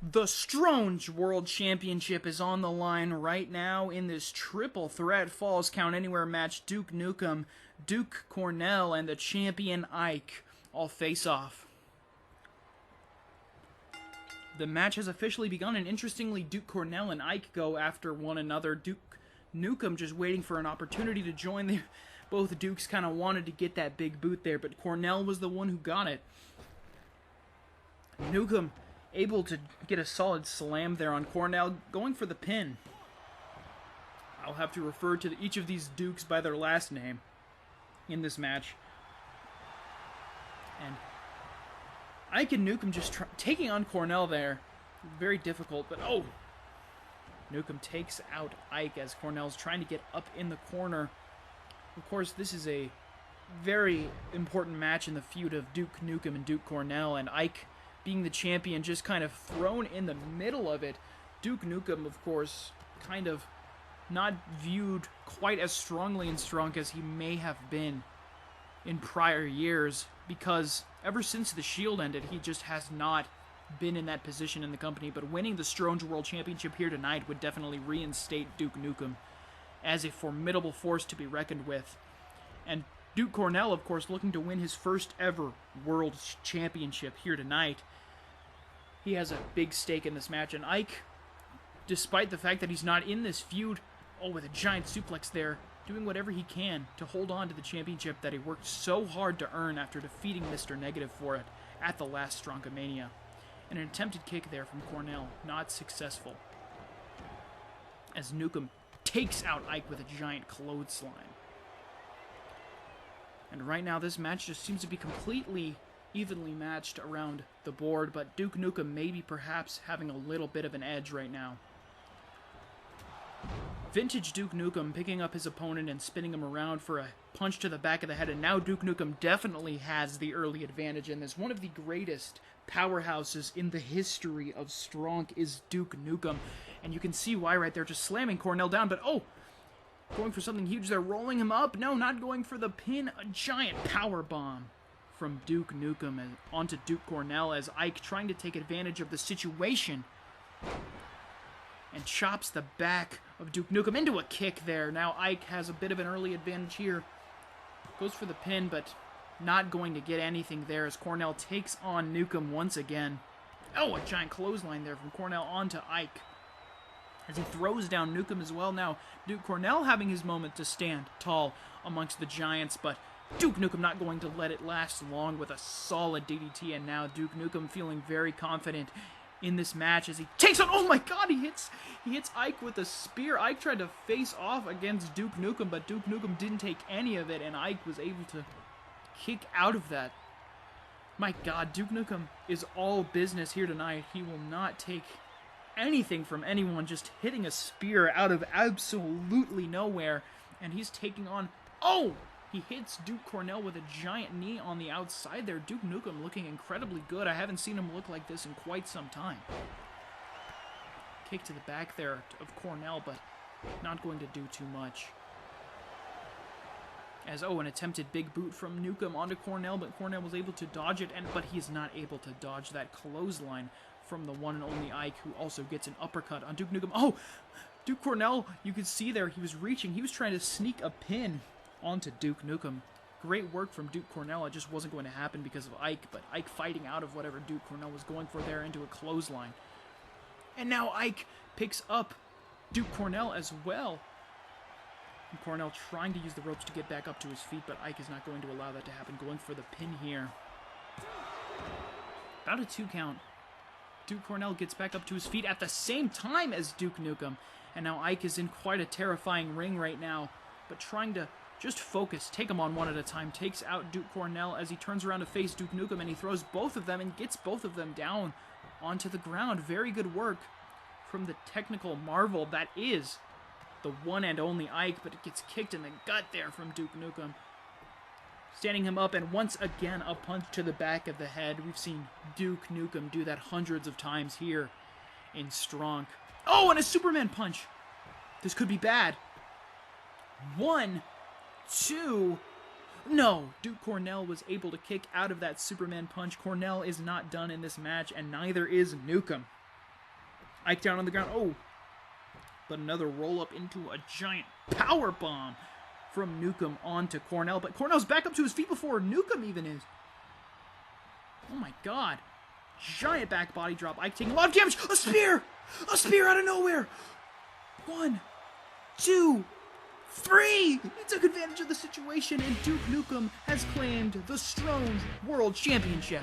The Stronge World Championship is on the line right now in this triple threat Falls Count Anywhere match. Duke Nukem, Duke Cornell, and the champion Ike all face off. The match has officially begun, and interestingly, Duke Cornell and Ike go after one another. Duke Nukem just waiting for an opportunity to join. Both Dukes kind of wanted to get that big boot there, but Cornell was the one who got it. Nukem able to get a solid slam there on Cornell, going for the pin. I'll have to refer to each of these Dukes by their last name in this match. And Ike and Nukem just taking on Cornell there. Very difficult, but oh! Nukem takes out Ike as Cornell's trying to get up in the corner. Of course, this is a very important match in the feud of Duke Nukem and Duke Cornell, and Ike, being the champion, just kind of thrown in the middle of it. Duke Nukem, of course, kind of not viewed quite as strongly in Strong as he may have been in prior years, because ever since the Shield ended, he just has not been in that position in the company. But winning the Stronge World Championship here tonight would definitely reinstate Duke Nukem as a formidable force to be reckoned with. And Duke Cornell, of course, looking to win his first ever World Championship here tonight. He has a big stake in this match, and Ike, despite the fact that he's not in this feud, with a giant suplex there, doing whatever he can to hold on to the championship that he worked so hard to earn after defeating Mr. Negative for it at the last Stronkamania. And an attempted kick there from Cornell, not successful, as Nukem takes out Ike with a giant clothesline. And right now this match just seems to be completely evenly matched around the board, but Duke Nukem maybe perhaps having a little bit of an edge right now. Vintage Duke Nukem picking up his opponent and spinning him around for a punch to the back of the head, and now Duke Nukem definitely has the early advantage in this. One of the greatest powerhouses in the history of Strong is Duke Nukem, and you can see why right there, just slamming Cornell down, but oh! Going for something huge there, rolling him up. No, not going for the pin. A giant power bomb from Duke Nukem onto Duke Cornell as Ike trying to take advantage of the situation and chops the back of Duke Nukem into a kick there. Now Ike has a bit of an early advantage here. Goes for the pin, but not going to get anything there as Cornell takes on Nukem once again. Oh, a giant clothesline there from Cornell onto Ike as he throws down Nukem as well. Now Duke Cornell having his moment to stand tall amongst the giants, but Duke Nukem not going to let it last long with a solid DDT, and now Duke Nukem feeling very confident in this match as he takes on, oh my god, he hits Ike with a spear. Ike tried to face off against Duke Nukem, but Duke Nukem didn't take any of it, and Ike was able to kick out of that. My god, Duke Nukem is all business here tonight. He will not take anything from anyone, just hitting a spear out of absolutely nowhere, and he's taking on, oh! He hits Duke Cornell with a giant knee on the outside there. Duke Nukem looking incredibly good. I haven't seen him look like this in quite some time. Kick to the back there of Cornell, but not going to do too much. As, oh, an attempted big boot from Nukem onto Cornell, but Cornell was able to dodge it, but he is not able to dodge that clothesline from the one and only Ike, who also gets an uppercut on Duke Nukem. Oh! Duke Cornell, you could see there, he was reaching. He was trying to sneak a pin onto Duke Nukem. Great work from Duke Cornell. It just wasn't going to happen because of Ike, but Ike fighting out of whatever Duke Cornell was going for there into a clothesline. And now Ike picks up Duke Cornell as well. And Cornell trying to use the ropes to get back up to his feet, but Ike is not going to allow that to happen, going for the pin here. About a 2 count. Duke Cornell gets back up to his feet at the same time as Duke Nukem, and now Ike is in quite a terrifying ring right now, but trying to just focus, take them on one at a time, takes out Duke Cornell as he turns around to face Duke Nukem, and he throws both of them and gets both of them down onto the ground. Very good work from the technical marvel that is the one and only Ike, but it gets kicked in the gut there from Duke Nukem. Standing him up, and once again a punch to the back of the head. We've seen Duke Nukem do that hundreds of times here in Strong. Oh, and a Superman punch! This could be bad. 1, 2... No! Duke Cornell was able to kick out of that Superman punch. Cornell is not done in this match, and neither is Nukem. Ike down on the ground. Oh, but another roll-up into a giant power bomb from Newcomb onto Cornell. But Cornell's back up to his feet before Newcomb even is. Oh my god. Giant back body drop. Ike taking a lot of damage. A spear! A spear out of nowhere! 1, 2, 3! He took advantage of the situation, and Duke Nukem has claimed the Strong World Championship.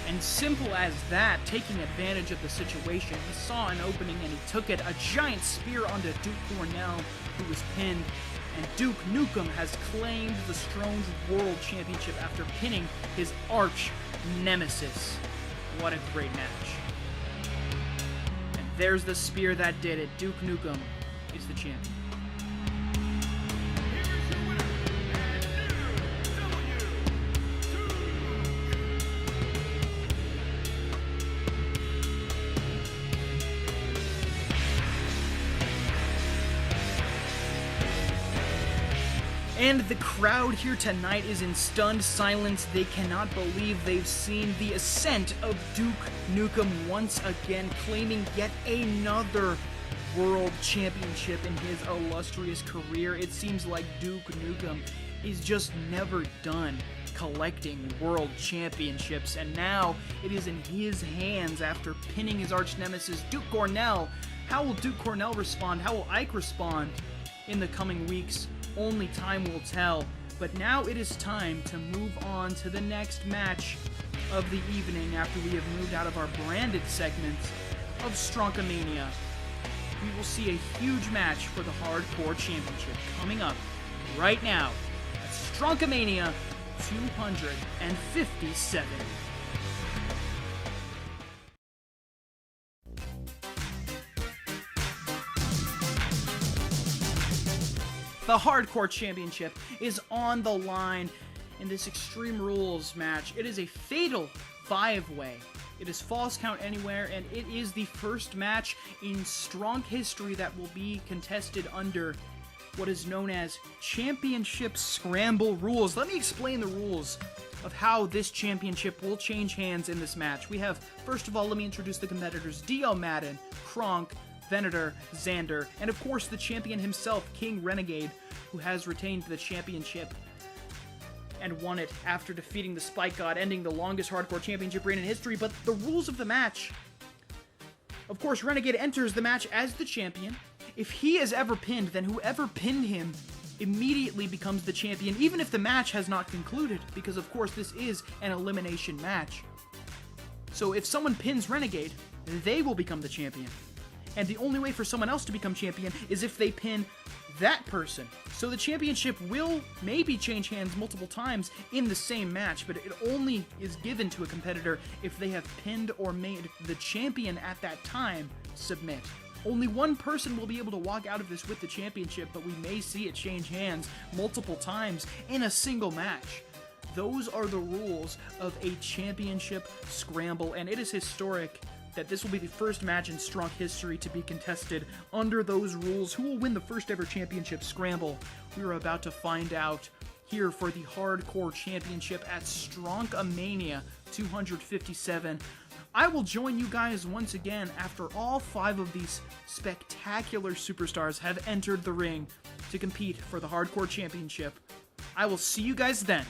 And simple as that, taking advantage of the situation, he saw an opening and he took it. A giant spear onto Duke Cornell, who was pinned. And Duke Nukem has claimed the Strong World Championship after pinning his arch nemesis. What a great match. And there's the spear that did it. Duke Nukem is the champion. Here's your winner, and new And the crowd here tonight is in stunned silence. They cannot believe they've seen the ascent of Duke Nukem once again, claiming yet another world championship in his illustrious career. It seems like Duke Nukem is just never done collecting world championships, and now it is in his hands after pinning his arch nemesis, Duke Cornell. How will Duke Cornell respond? How will Ike respond in the coming weeks? Only time will tell. But now it is time to move on to the next match of the evening after we have moved out of our branded segments of Stronkamania. We will see a huge match for the Hardcore Championship coming up right now at Stronkamania 257. The Hardcore Championship is on the line in this Extreme Rules match. It is a fatal 5-way. It is Falls Count Anywhere, and it is the first match in Strong history that will be contested under what is known as Championship Scramble rules. Let me explain the rules of how this championship will change hands in this match. We have, first of all, let me introduce the competitors. D.L. Madden, Kronk, Venator, Xander, and of course the champion himself, King Renegade, who has retained the championship and won it after defeating the Spike God, ending the longest Hardcore Championship reign in history. But the rules of the match, of course, Renegade enters the match as the champion. If he is ever pinned, then whoever pinned him immediately becomes the champion, even if the match has not concluded, because of course this is an elimination match. So if someone pins Renegade, they will become the champion. And the only way for someone else to become champion is if they pin that person. So the championship will maybe change hands multiple times in the same match, but it only is given to a competitor if they have pinned or made the champion at that time submit. Only one person will be able to walk out of this with the championship, but we may see it change hands multiple times in a single match. Those are the rules of a championship scramble, and it is historic that this will be the first match in Strong history to be contested under those rules. Who will win the first ever championship scramble? We are about to find out here for the Hardcore Championship at Stronkamania 257. I will join you guys once again after all 5 of these spectacular superstars have entered the ring to compete for the Hardcore Championship. I will see you guys then.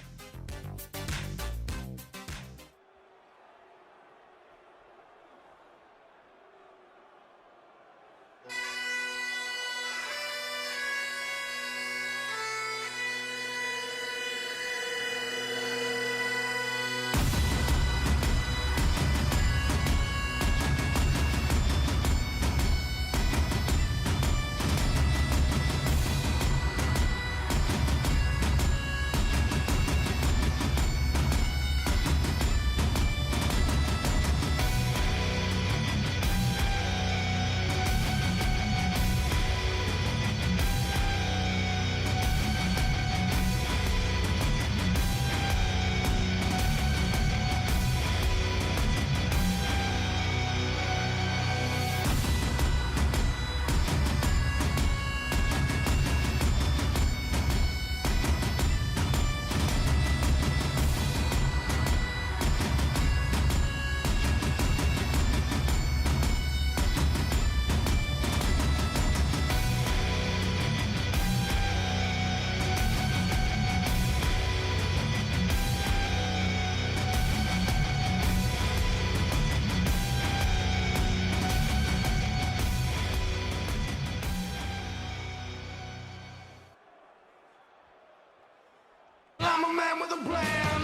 a plan.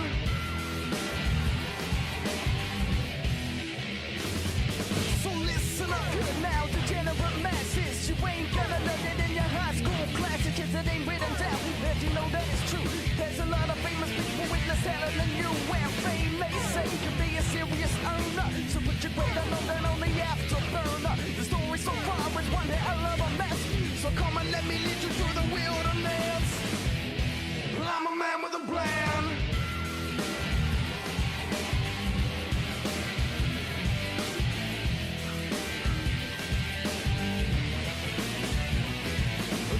So listen up here now, degenerate masses. You ain't gonna learn it in your high school classes, 'cause it ain't written down. If you know that it's true, there's a lot of famous people witness telling than you. And fame may say can be a serious earner, so put your weight on them on the afterburner. The story so far is one hell of a mess, so come and let me lead you through the wilderness. I'm a man with a plan.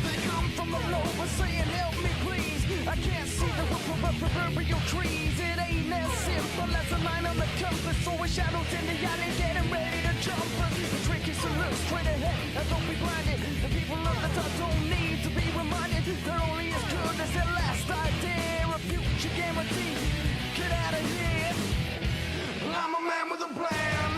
They come from the lower saying help me please. I can't see the roof of proverbial trees. It ain't as simple as a line on the compass, or shadows in the alley getting ready to jump us. The trick is to look straight ahead and don't be blinded. The people of the top don't need to be reminded. They're only as good as their last idea. A future guarantee. Get out of here. I'm a man with a plan.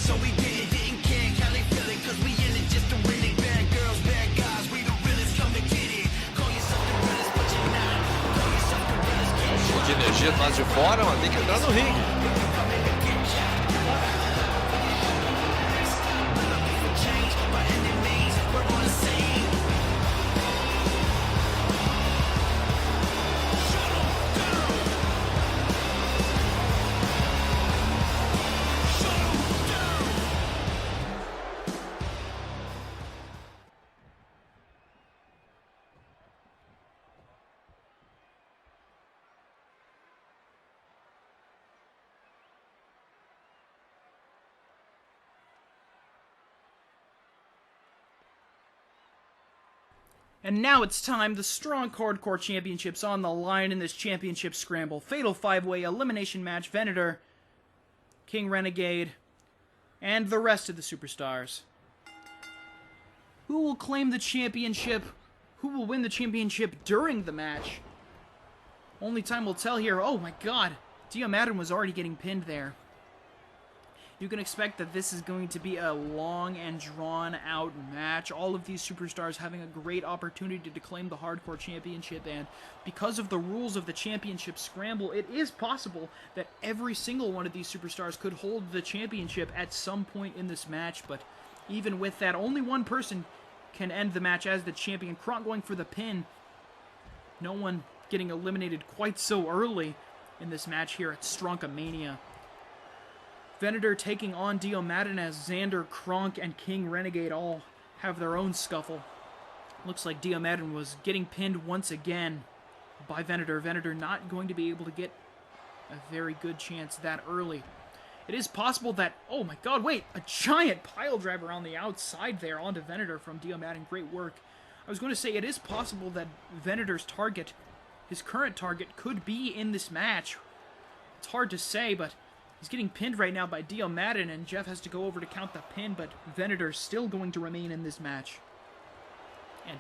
so we didn't care how they feeling, cause we in it just to win it. Bad girls, bad guys, we the realest, come to get it. Call yourself the realest, but you're not. Call yourself the realest, can't Show de energia do lado de fora, mas tem que entrar no ringue. And now it's time. The Strong Hardcore Championship's on the line in this championship scramble. Fatal 5-way elimination match. Venator, King Renegade, and the rest of the superstars. Who will claim the championship? Who will win the championship during the match? Only time will tell here. Oh my god. Dio Madden was already getting pinned there. You can expect that this is going to be a long and drawn-out match. All of these superstars having a great opportunity to claim the Hardcore Championship, and because of the rules of the Championship Scramble, it is possible that every single one of these superstars could hold the championship at some point in this match, but even with that, only one person can end the match as the champion. Kronk going for the pin. No one getting eliminated quite so early in this match here at Stronkamania. Venator taking on Dio Madden as Xander, Kronk, and King Renegade all have their own scuffle. Looks like Dio Madden was getting pinned once again by Venator. Venator not going to be able to get a very good chance that early. It is possible that, oh my god, wait, a giant pile driver on the outside there onto Venator from Dio Madden. Great work. I was going to say it is possible that Venator's target, his current target, could be in this match. It's hard to say, but he's getting pinned right now by Dio Madden, and Jeff has to go over to count the pin, but Venator's still going to remain in this match. And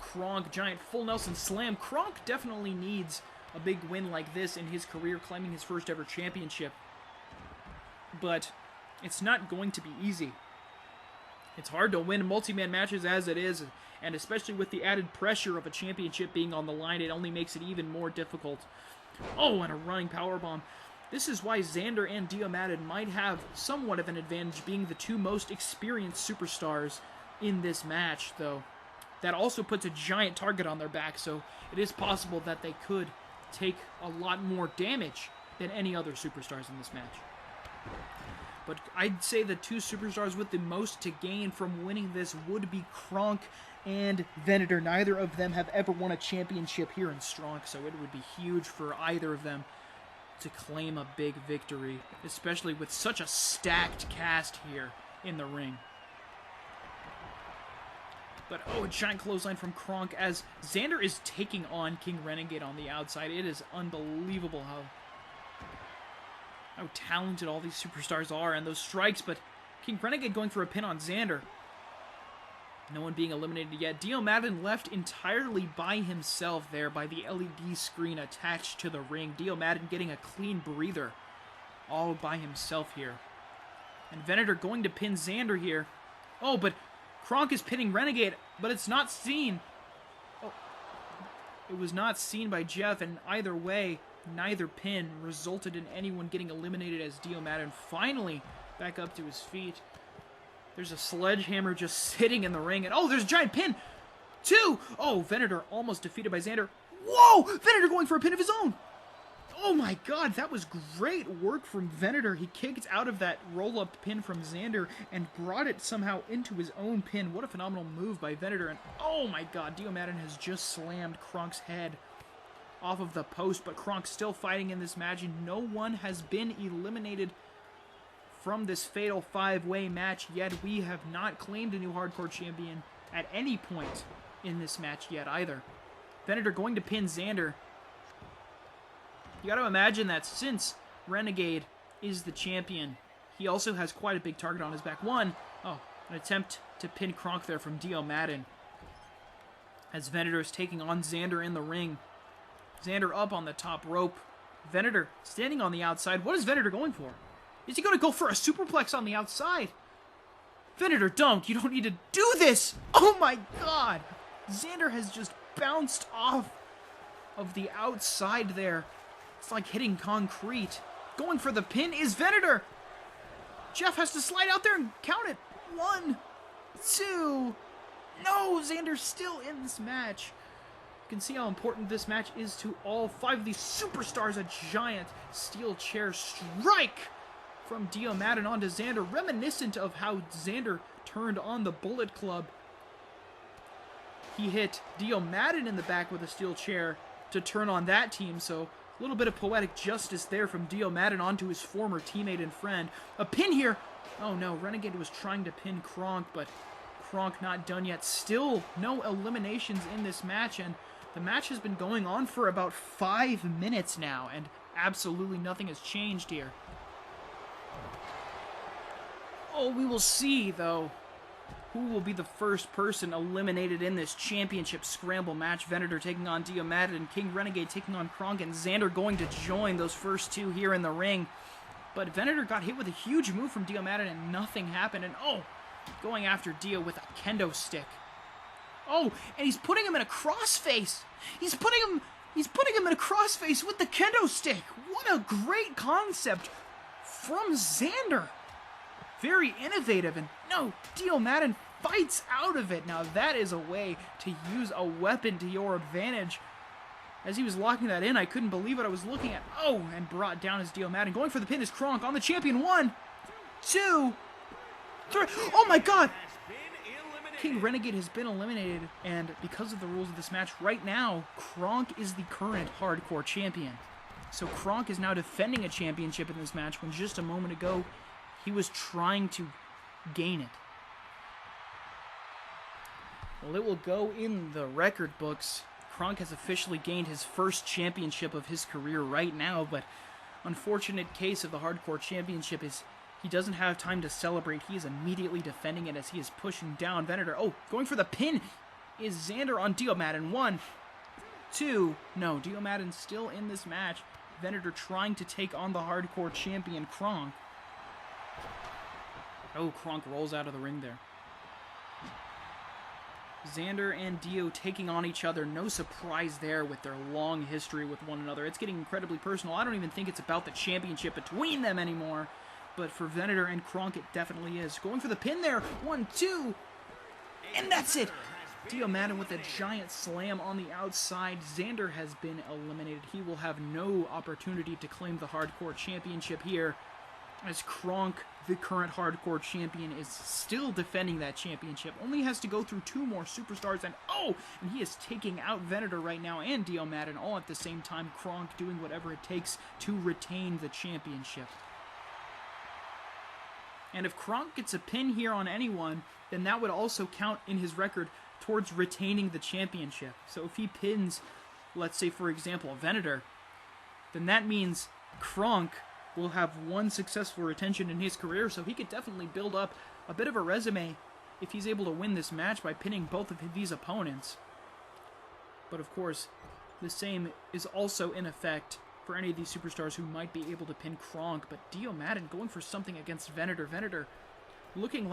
Kronk, giant full Nelson slam. Kronk definitely needs a big win like this in his career, claiming his first ever championship. But it's not going to be easy. It's hard to win multi-man matches as it is, and especially with the added pressure of a championship being on the line, it only makes it even more difficult. Oh, and a running powerbomb. This is why Xander and Dio Madden might have somewhat of an advantage, being the two most experienced superstars in this match, though. That also puts a giant target on their back, so it is possible that they could take a lot more damage than any other superstars in this match. But I'd say the two superstars with the most to gain from winning this would be Kronk and Venator. Neither of them have ever won a championship here in Strong, so it would be huge for either of them to claim a big victory, especially with such a stacked cast here in the ring. But, oh, a giant clothesline from Kronk as Xander is taking on King Renegade on the outside. It is unbelievable how talented all these superstars are, and those strikes, but King Renegade going for a pin on Xander. No one being eliminated yet. Dio Madden left entirely by himself there by the LED screen attached to the ring. Dio Madden getting a clean breather all by himself here. And Venator going to pin Xander here. Oh, but Kronk is pinning Renegade, but it's not seen. Oh, it was not seen by Jeff, and either way, neither pin resulted in anyone getting eliminated as Dio Madden finally back up to his feet. There's a sledgehammer just sitting in the ring, and oh, there's a giant pin! 2! Oh, Venator almost defeated by Xander. Whoa! Venator going for a pin of his own! Oh my god, that was great work from Venator. He kicked out of that roll-up pin from Xander and brought it somehow into his own pin. What a phenomenal move by Venator. And oh my god, Dio Madden has just slammed Kronk's head off of the post, but Kronk's still fighting in this match, and no one has been eliminated from this fatal 5-way match yet. We have not claimed a new hardcore champion at any point in this match yet either. Venator going to pin Xander. You gotta imagine that since Renegade is the champion, he also has quite a big target on his back. An attempt to pin Kronk there from Dio Madden, as Venator is taking on Xander in the ring. Xander up on the top rope. Venator standing on the outside. What is Venator going for? Is he going to go for a superplex on the outside? Venator, don't. You don't need to do this. Oh my god. Xander has just bounced off of the outside there. It's like hitting concrete. Going for the pin is Venator. Jeff has to slide out there and count it. 1, 2. No, Xander's still in this match. You can see how important this match is to all 5 of these superstars. A giant steel chair strike from Dio Madden onto Xander, reminiscent of how Xander turned on the Bullet Club. He hit Dio Madden in the back with a steel chair to turn on that team, so a little bit of poetic justice there from Dio Madden onto his former teammate and friend. A pin here. Oh no, Renegade was trying to pin Kronk, but Kronk not done yet. Still no eliminations in this match, and the match has been going on for about 5 minutes now, and absolutely nothing has changed here. Oh, we will see, though, who will be the first person eliminated in this championship scramble match. Venator taking on Dio Madden, and King Renegade taking on Kronk, and Xander going to join those first 2 here in the ring. But Venator got hit with a huge move from Dio Madden, and nothing happened. And oh, going after Dio with a kendo stick. Oh, and he's putting him in a crossface. He's putting him in a crossface with the kendo stick. What a great concept from Xander. Very innovative, and no, Dio Madden fights out of it. Now that is a way to use a weapon to your advantage. As he was locking that in, I couldn't believe what I was looking at. Oh, and brought down as Dio Madden. Going for the pin is Kronk on the champion. 1, 2, 3. Oh my god! King Renegade has been eliminated, and because of the rules of this match, right now, Kronk is the current hardcore champion. So Kronk is now defending a championship in this match when just a moment ago, he was trying to gain it. Well, it will go in the record books. Kronk has officially gained his first championship of his career right now, but unfortunate case of the hardcore championship is he doesn't have time to celebrate. He is immediately defending it as he is pushing down Venator. Oh, going for the pin is Xander on Dio Madden. 1, 2. No, Dio Madden still in this match. Venator trying to take on the hardcore champion, Kronk. Oh, Kronk rolls out of the ring there. Xander and Dio taking on each other. No surprise there with their long history with one another. It's getting incredibly personal. I don't even think it's about the championship between them anymore. But for Venator and Kronk, it definitely is. Going for the pin there. 1, 2. And that's it. Dio Madden with a giant slam on the outside. Xander has been eliminated. He will have no opportunity to claim the hardcore championship here, as Kronk, the current hardcore champion, is still defending that championship. Only has to go through 2 more superstars, and oh! And he is taking out Venator right now and Dio Madden all at the same time. Kronk doing whatever it takes to retain the championship. And if Kronk gets a pin here on anyone, then that would also count in his record towards retaining the championship. So if he pins, let's say for example, Venator, then that means Kronk will have 1 successful retention in his career, so he could definitely build up a bit of a resume if he's able to win this match by pinning both of these opponents. But of course, the same is also in effect for any of these superstars who might be able to pin Kronk, but Dio Madden going for something against Venator. Venator looking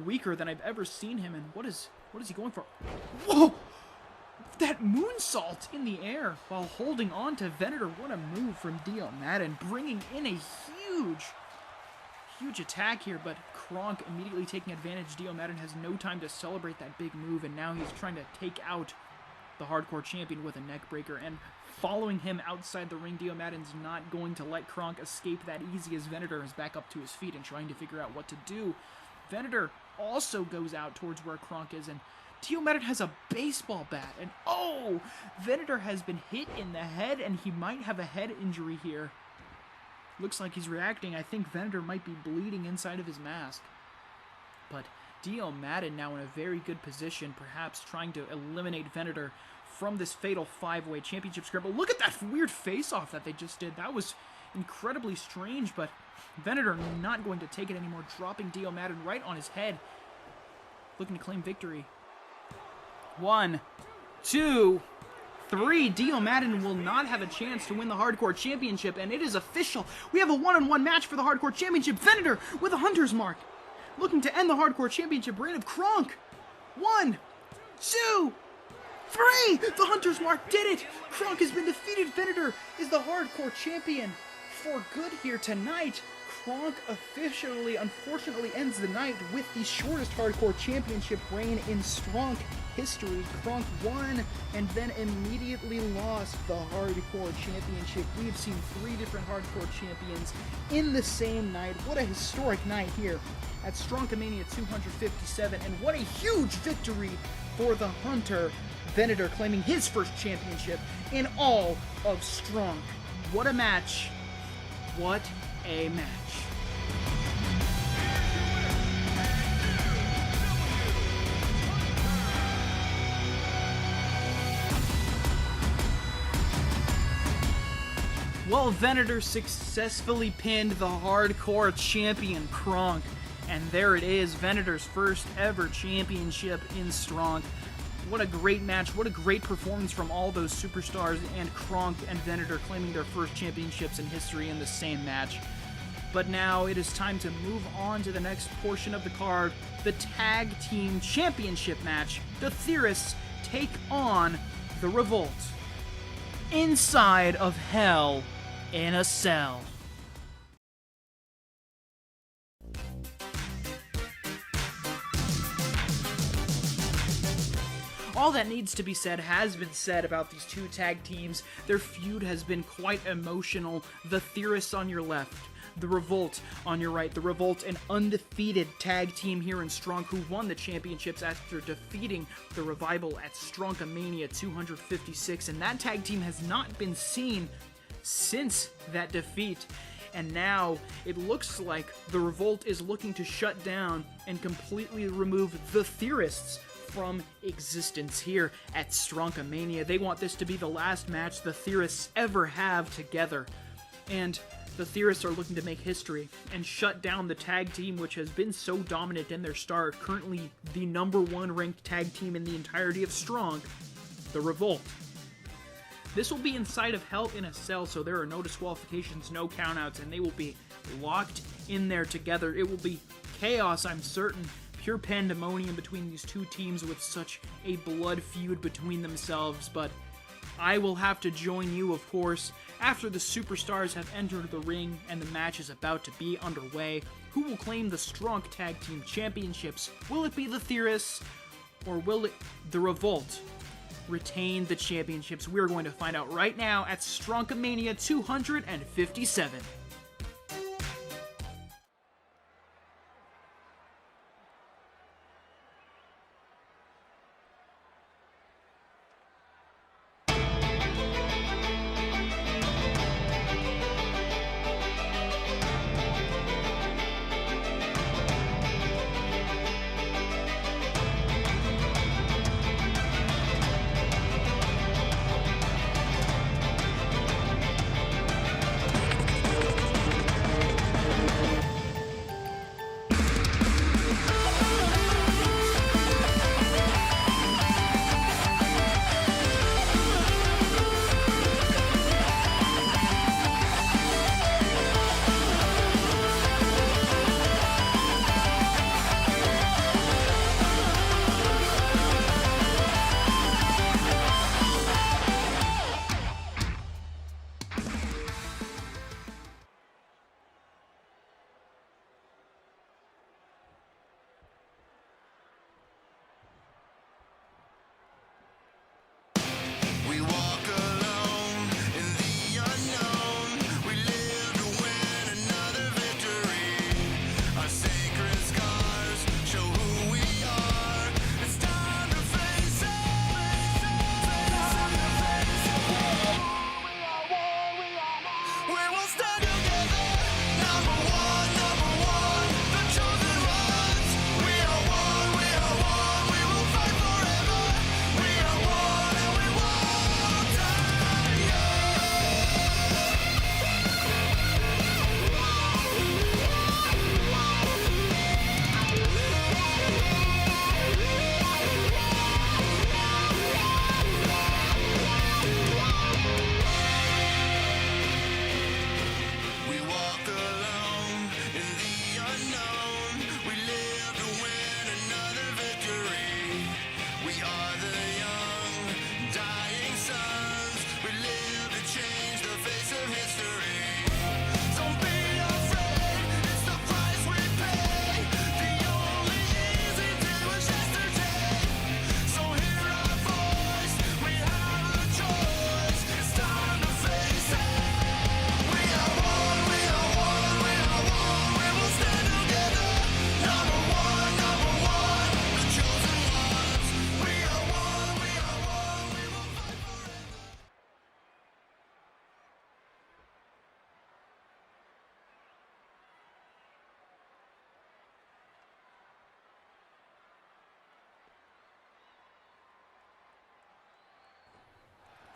weaker than I've ever seen him, and what is he going for? Whoa! That moonsault in the air while holding on to Venator. What a move from Dio Madden, bringing in a huge attack here, but Kronk immediately taking advantage. Dio Madden has no time to celebrate that big move, and now he's trying to take out the hardcore champion with a neck breaker, and following him outside the ring. Dio Madden's not going to let Kronk escape that easy, as Venator is back up to his feet and trying to figure out what to do. Venator also goes out towards where Kronk is, and Dio Madden has a baseball bat, and oh! Venator has been hit in the head, and he might have a head injury here. Looks like he's reacting. I think Venator might be bleeding inside of his mask. But Dio Madden now in a very good position, perhaps trying to eliminate Venator from this fatal 5-way championship scramble. Look at that weird face-off that they just did. That was incredibly strange, but Venator not going to take it anymore, dropping Dio Madden right on his head, looking to claim victory. 1, 2, 3. Dio Madden will not have a chance to win the Hardcore Championship, and it is official. We have a one-on-one match for the Hardcore Championship. Venator with a Hunter's Mark, looking to end the Hardcore Championship reign of Kronk. 1, 2, 3! The Hunter's Mark did it! Kronk has been defeated. Venator is the Hardcore Champion for good here tonight. Kronk officially, unfortunately, ends the night with the shortest Hardcore Championship reign in Stronk history. Kronk won and then immediately lost the Hardcore Championship. We have seen 3 different Hardcore Champions in the same night. What a historic night here at Stronkamania 257, and what a huge victory for the Hunter. Venator claiming his first championship in all of Stronk. What a match. What a match. Well, Venator successfully pinned the Hardcore Champion Kronk, and there it is, Venator's first ever championship in Stronk. What a great match, what a great performance from all those superstars, and Kronk and Venator claiming their first championships in history in the same match. But now it is time to move on to the next portion of the card, the Tag Team Championship match. The Theorists take on the Revolt. Inside of Hell in a Cell. All that needs to be said has been said about these two tag teams. Their feud has been quite emotional. The Theorists on your left, the Revolt on your right. The Revolt, an undefeated tag team here in Stronk, who won the championships after defeating the Revival at Stronkamania 256, and that tag team has not been seen since that defeat. And now it looks like the Revolt is looking to shut down and completely remove the Theorists from existence here at Stronkamania. They want this to be the last match the Theorists ever have together. And the Theorists are looking to make history and shut down the tag team which has been so dominant in their start, currently the #1 ranked tag team in the entirety of Stronk, the Revolt. This will be inside of Hell in a Cell, so there are no disqualifications, no countouts, and they will be locked in there together. It will be chaos, I'm certain. Pure pandemonium between these two teams with such a blood feud between themselves, but I will have to join you, of course, after the superstars have entered the ring and the match is about to be underway. Who will claim the Stronk Tag Team Championships? Will it be the Theorists, or will it the Revolt retain the championships? We're going to find out right now at Stronkamania 257.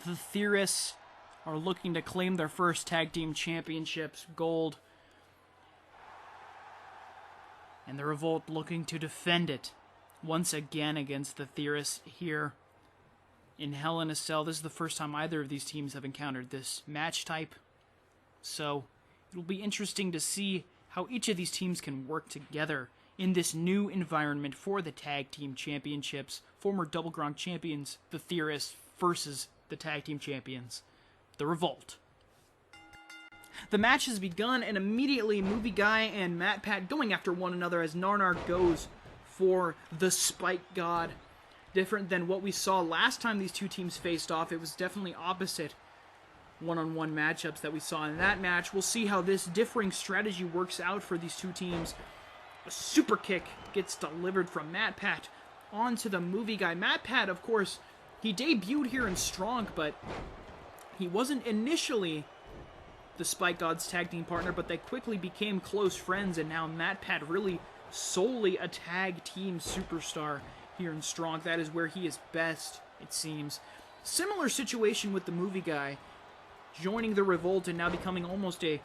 The Theorists are looking to claim their first tag team championships, gold. And the Revolt looking to defend it once again against the Theorists here in Hell in a Cell. This is the first time either of these teams have encountered this match type. So it'll be interesting to see how each of these teams can work together in this new environment for the tag team championships. Former Double Gronk champions, the Theorists, versus the tag team champions, the Revolt. The match has begun, and immediately Movie Guy and Matt Pat going after one another as Narnar goes for the Spike God. Different than what we saw last time these two teams faced off. It was definitely opposite one-on-one matchups that we saw in that match. We'll see how this differing strategy works out for these two teams. A super kick gets delivered from Matt Pat onto the Movie Guy. Matt Pat, of course, he debuted here in Strong, but he wasn't initially the Spike God's tag team partner, but they quickly became close friends, and now Matt Pat really solely a tag team superstar here in Strong. That is where he is best, it seems. Similar situation with the Movie Guy, joining the Revolt and now becoming almost a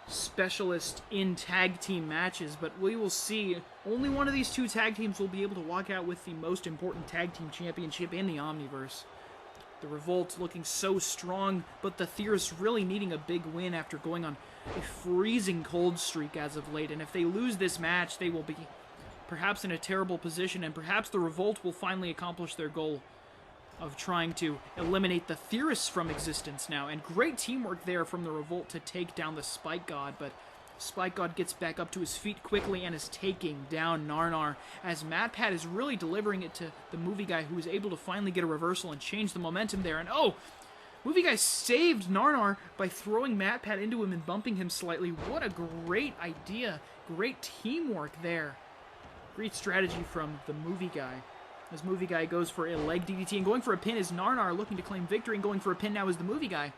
specialist in tag team matches, but we will see. Only one of these two tag teams will be able to walk out with the most important tag team championship in the Omniverse. The Revolt looking so strong, but the Theorists really needing a big win after going on a freezing cold streak as of late, and if they lose this match, they will be perhaps in a terrible position, and perhaps the Revolt will finally accomplish their goal of trying to eliminate the Theorists from existence now. And great teamwork there from the Revolt to take down the Spike God, but Spike God gets back up to his feet quickly and is taking down Narnar, as Matt Pat is really delivering it to the Movie Guy, who is able to finally get a reversal and change the momentum there. And oh, Movie Guy saved Narnar by throwing Matt Pat into him and bumping him slightly. What a great idea. Great teamwork there. Great strategy from the Movie Guy. As Movie Guy goes for a leg DDT, and going for a pin is Narnar, looking to claim victory, and going for a pin now is the Movie Guy.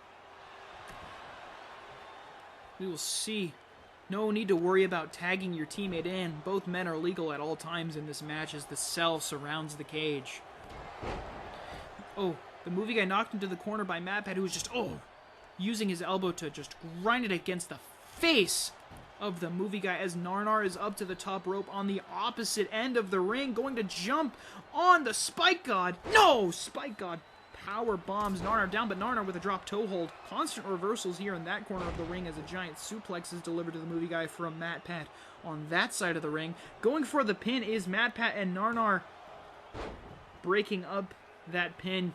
We will see. No need to worry about tagging your teammate in. Both men are legal at all times in this match as the cell surrounds the cage. Oh, the Movie Guy knocked into the corner by Matt Pat, who was just, using his elbow to just grind it against the face of the Movie Guy as Narnar is up to the top rope on the opposite end of the ring, going to jump on the Spike God. No! Spike God power bombs Narnar down, but Narnar with a drop toe hold. Constant reversals here in that corner of the ring as a giant suplex is delivered to the Movie Guy from Matt Pat on that side of the ring. Going for the pin is Matt Pat, and Narnar breaking up that pin.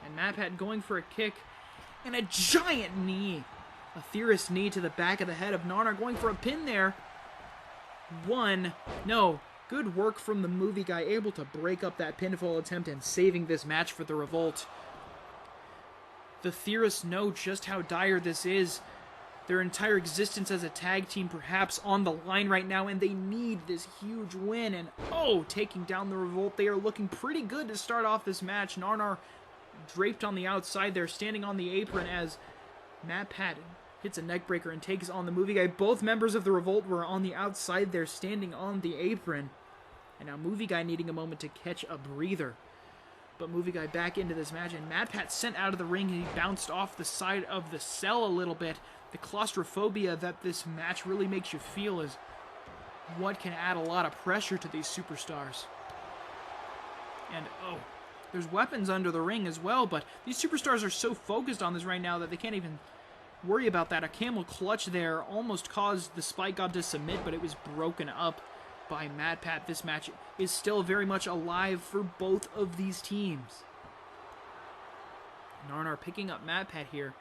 And Matt Pat going for a kick and a giant knee. A Theorist knee to the back of the head of Narnar, going for a pin there. Good work from the Movie Guy, able to break up that pinfall attempt and saving this match for the Revolt. The Theorists know just how dire this is. Their entire existence as a tag team perhaps on the line right now, and they need this huge win. And taking down the Revolt. They are looking pretty good to start off this match. Narnar draped on the outside there, standing on the apron as Matt Pat hits a neckbreaker and takes on the Movie Guy. Both members of the Revolt were on the outside there, standing on the apron. And now Movie Guy needing a moment to catch a breather. But Movie Guy back into this match, and Matt Pat sent out of the ring, and he bounced off the side of the cell a little bit. The claustrophobia that this match really makes you feel is what can add a lot of pressure to these superstars. And there's weapons under the ring as well, but these superstars are so focused on this right now that they can't even worry about that. A camel clutch there almost caused the Spike God to submit, but it was broken up by Matt Pat. This match is still very much alive for both of these teams. Narnar picking up Matt Pat here.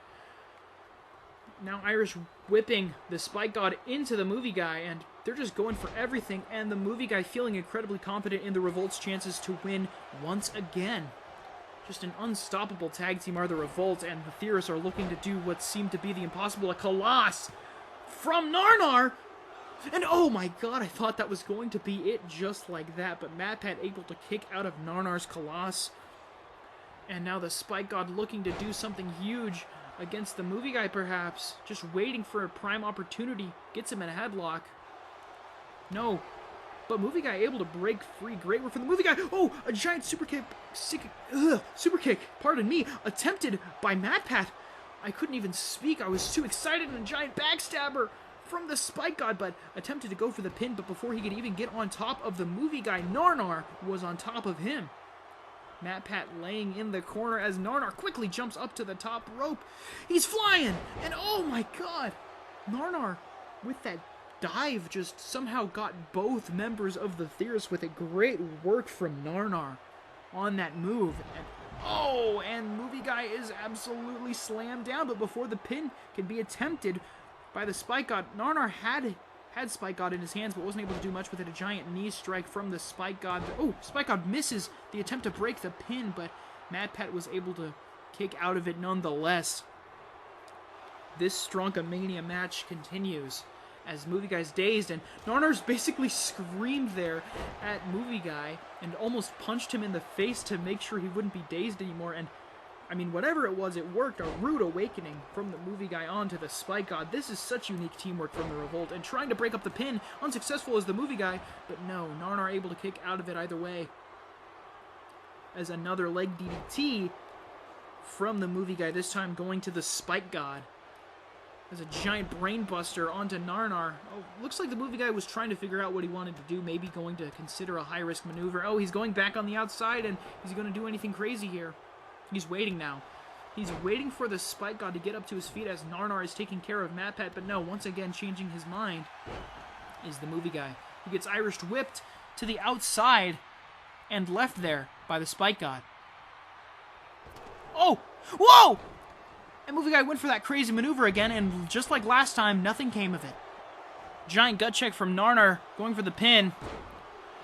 Now Irish whipping the Spike God into the Movie Guy, and they're just going for everything, and the Movie Guy feeling incredibly confident in the Revolt's chances to win once again. Just an unstoppable tag team are the Revolt, and the Theorists are looking to do what seemed to be the impossible. A Koloss from Narnar! And oh my god, I thought that was going to be it just like that, but Matt Pat able to kick out of Narnar's Koloss. And now the Spike God looking to do something huge against the Movie Guy perhaps. Just waiting for a prime opportunity. Gets him in a headlock. No. but Movie Guy able to break free. Great work for the Movie Guy. Oh, a giant super kick, pardon me, attempted by MatPat. I couldn't even speak. I was too excited, and a giant backstabber from the Spike God, but attempted to go for the pin, but before he could even get on top of the Movie Guy, Narnar was on top of him. MatPat laying in the corner as Narnar quickly jumps up to the top rope. He's flying, and oh my god, Narnar with that dive just somehow got both members of the Theorists with a great work from Narnar on that move. And Movie Guy is absolutely slammed down, but before the pin can be attempted by the Spike God, Narnar had Spike God in his hands, but wasn't able to do much with it. A giant knee strike from the Spike God. Oh, Spike God misses the attempt to break the pin, but MatPat was able to kick out of it nonetheless. This Stronkamania match continues as Movie Guy's dazed, and Narnar's basically screamed there at Movie Guy and almost punched him in the face to make sure he wouldn't be dazed anymore. And I mean, whatever it was, it worked. A rude awakening from the Movie Guy onto the Spike God. This is such unique teamwork from the Revolt, and trying to break up the pin, unsuccessful as the Movie Guy, but no, Narnar able to kick out of it either way. As another leg DDT from the Movie Guy, this time going to the Spike God. As a giant brainbuster onto Narnar. Oh, looks like the Movie Guy was trying to figure out what he wanted to do, maybe going to consider a high-risk maneuver. Oh, he's going back on the outside, and is he going to do anything crazy here? He's waiting now. He's waiting for the Spike God to get up to his feet as Narnar is taking care of MatPat, but no, once again changing his mind is the Movie Guy, who gets Irish whipped to the outside and left there by the Spike God. Oh! Whoa! And Movie Guy went for that crazy maneuver again, and just like last time, nothing came of it. Giant gut check from Narnar, going for the pin.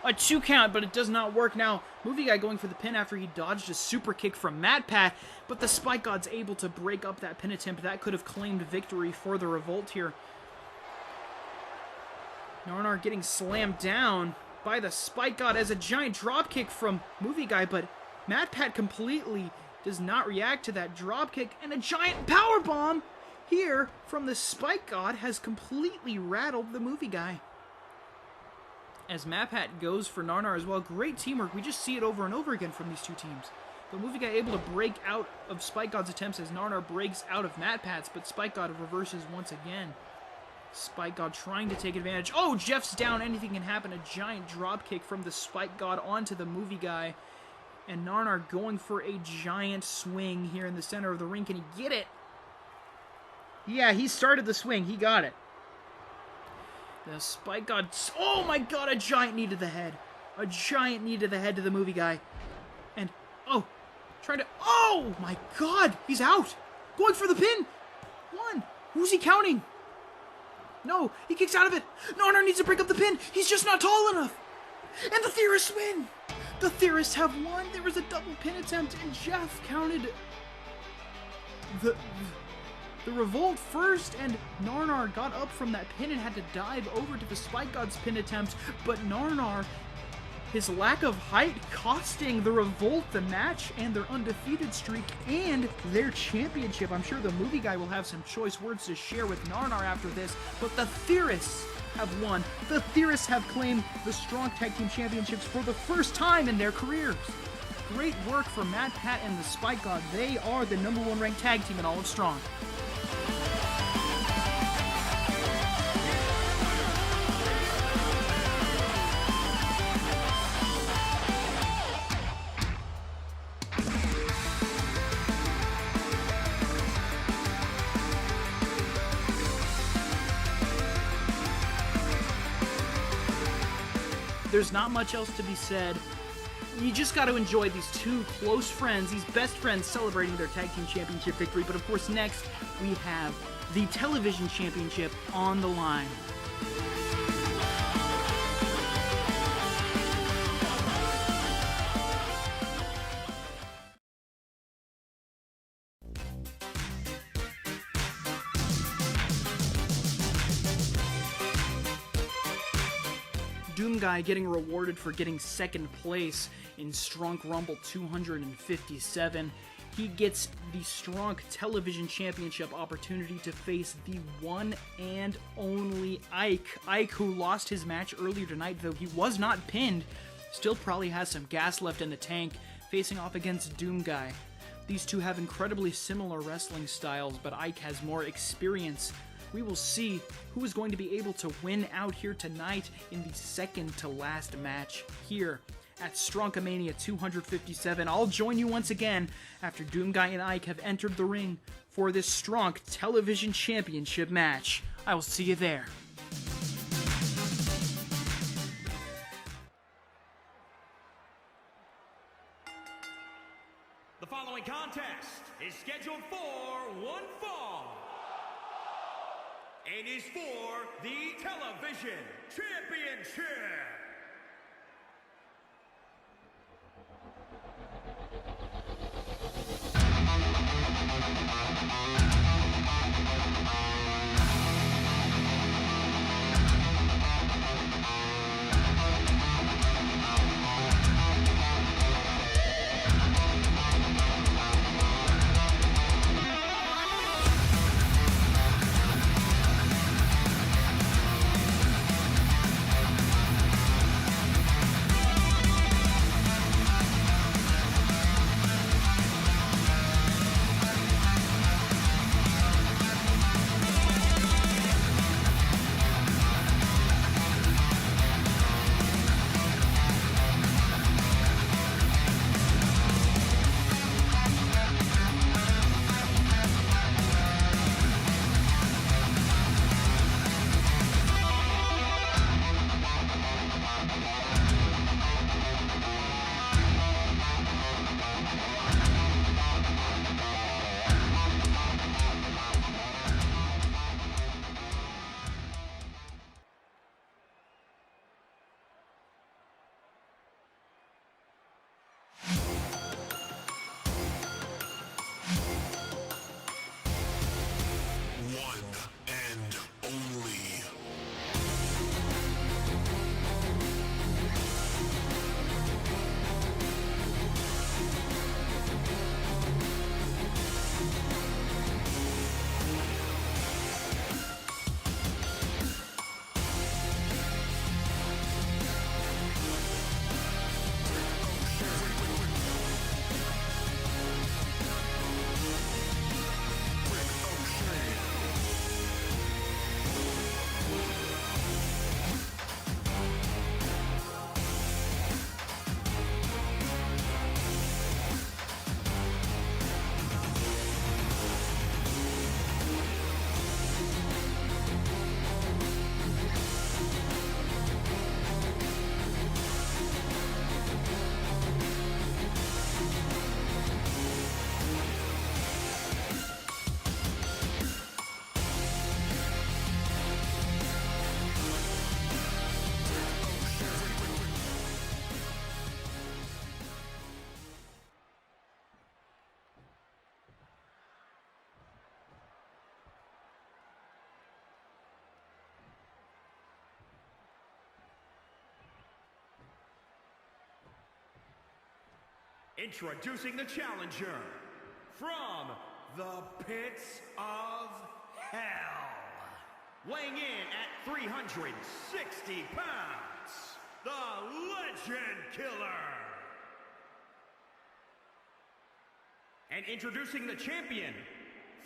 A 2 count, but it does not work now. Movie Guy going for the pin after he dodged a super kick from MatPat, but the Spike God's able to break up that pin attempt. That could have claimed victory for the Revolt here. Narnar getting slammed down by the Spike God as a giant drop kick from Movie Guy, but MatPat completely does not react to that drop kick, and a giant power bomb here from the Spike God has completely rattled the Movie Guy. As MatPat goes for Narnar as well. Great teamwork. We just see it over and over again from these two teams. The Movie Guy able to break out of Spike God's attempts as Narnar breaks out of MatPat's, but Spike God reverses once again. Spike God trying to take advantage. Oh, Jeff's down. Anything can happen. A giant drop kick from the Spike God onto the Movie Guy. And Narnar going for a giant swing here in the center of the ring. Can he get it? Yeah, he started the swing. He got it. The Spike God, oh my god, a giant knee to the head. A giant knee to the head to the Movie Guy. And, oh, trying to, oh my god, he's out. Going for the pin. 1. Who's he counting? No, he kicks out of it. Narnar needs to break up the pin. He's just not tall enough. And the Theorists win. The Theorists have won. There was a double pin attempt, and Jeff counted the Revolt first, and Narnar got up from that pin and had to dive over to the Spike God's pin attempt, but Narnar, his lack of height costing the Revolt the match and their undefeated streak and their championship. I'm sure the Movie Guy will have some choice words to share with Narnar after this, but the Theorists have won. The Theorists have claimed the Strong Tag Team Championships for the first time in their careers. Great work for MatPat and the Spike God. They are the #1 ranked tag team in all of Strong. There's not much else to be said. You just got to enjoy these two close friends, these best friends celebrating their tag team championship victory. But of course, next we have the television championship on the line. Doom Guy getting rewarded for getting second place in Strong Rumble 257. he gets the Stronk Television Championship opportunity to face the one and only Ike. Ike, who lost his match earlier tonight, though he was not pinned, still probably has some gas left in the tank, facing off against Doom Guy. These two have incredibly similar wrestling styles, but Ike has more experience. We will see who is going to be able to win out here tonight in the second to last match here at Stronkamania 257. I'll join you once again after Doom Guy and Ike have entered the ring for this Stronk Television Championship match. I will see you there. The following contest is scheduled for one fall and is for the Television Championship. Introducing the challenger from the pits of hell, weighing in at 360 pounds, the Legend Killer. And introducing the champion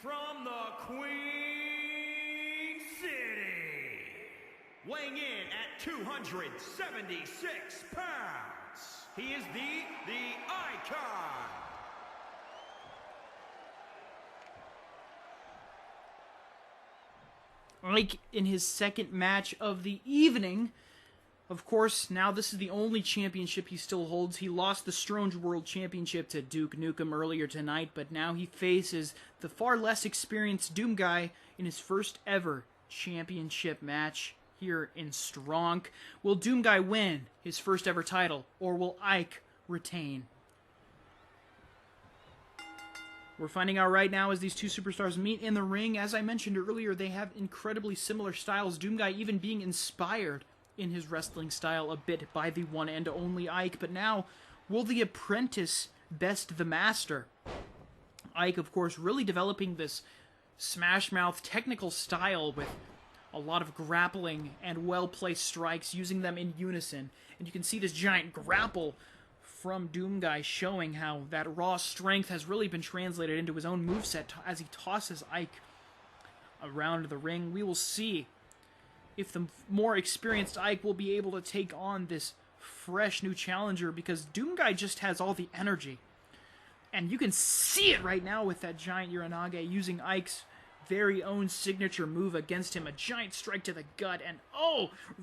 from the Queen City, weighing in at 276 pounds. He is the Icon. Ike in his second match of the evening. Of course, now this is the only championship he still holds. He lost the Stronge World Championship to Duke Nukem earlier tonight, but now he faces the far less experienced Doom Guy in his first ever championship match here in Stronk. Will Doom Guy win his first ever title, or will Ike retain? We're finding out right now as these two superstars meet in the ring. As I mentioned earlier, they have incredibly similar styles. Doom Guy even being inspired in his wrestling style a bit by the one and only Ike. But now, will the apprentice best the master? Ike, of course, really developing this Smash Mouth technical style with a lot of grappling and well-placed strikes, using them in unison. And you can see this giant grapple from Doomguy showing how that raw strength has really been translated into his own moveset as he tosses Ike around the ring. We will see if the more experienced Ike will be able to take on this fresh new challenger, because Doomguy just has all the energy. And you can see it right now with that giant Uranage using Ike's very own signature move against him. A giant strike to the gut, and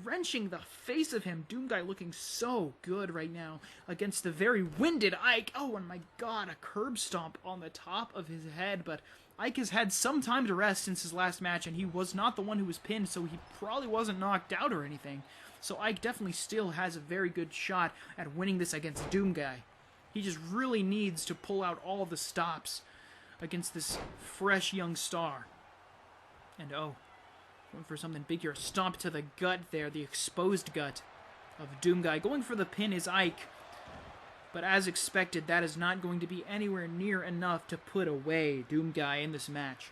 wrenching the face of him. Doomguy looking so good right now against the very winded Ike. Oh, and my god, a curb stomp on the top of his head. But Ike has had some time to rest since his last match, and he was not the one who was pinned, so he probably wasn't knocked out or anything. So Ike definitely still has a very good shot at winning this against Doomguy. He just really needs to pull out all the stops against this fresh young star. And going for something big here. Stomp to the gut there, the exposed gut of Doomguy. Going for the pin is Ike, but as expected, that is not going to be anywhere near enough to put away Doomguy in this match.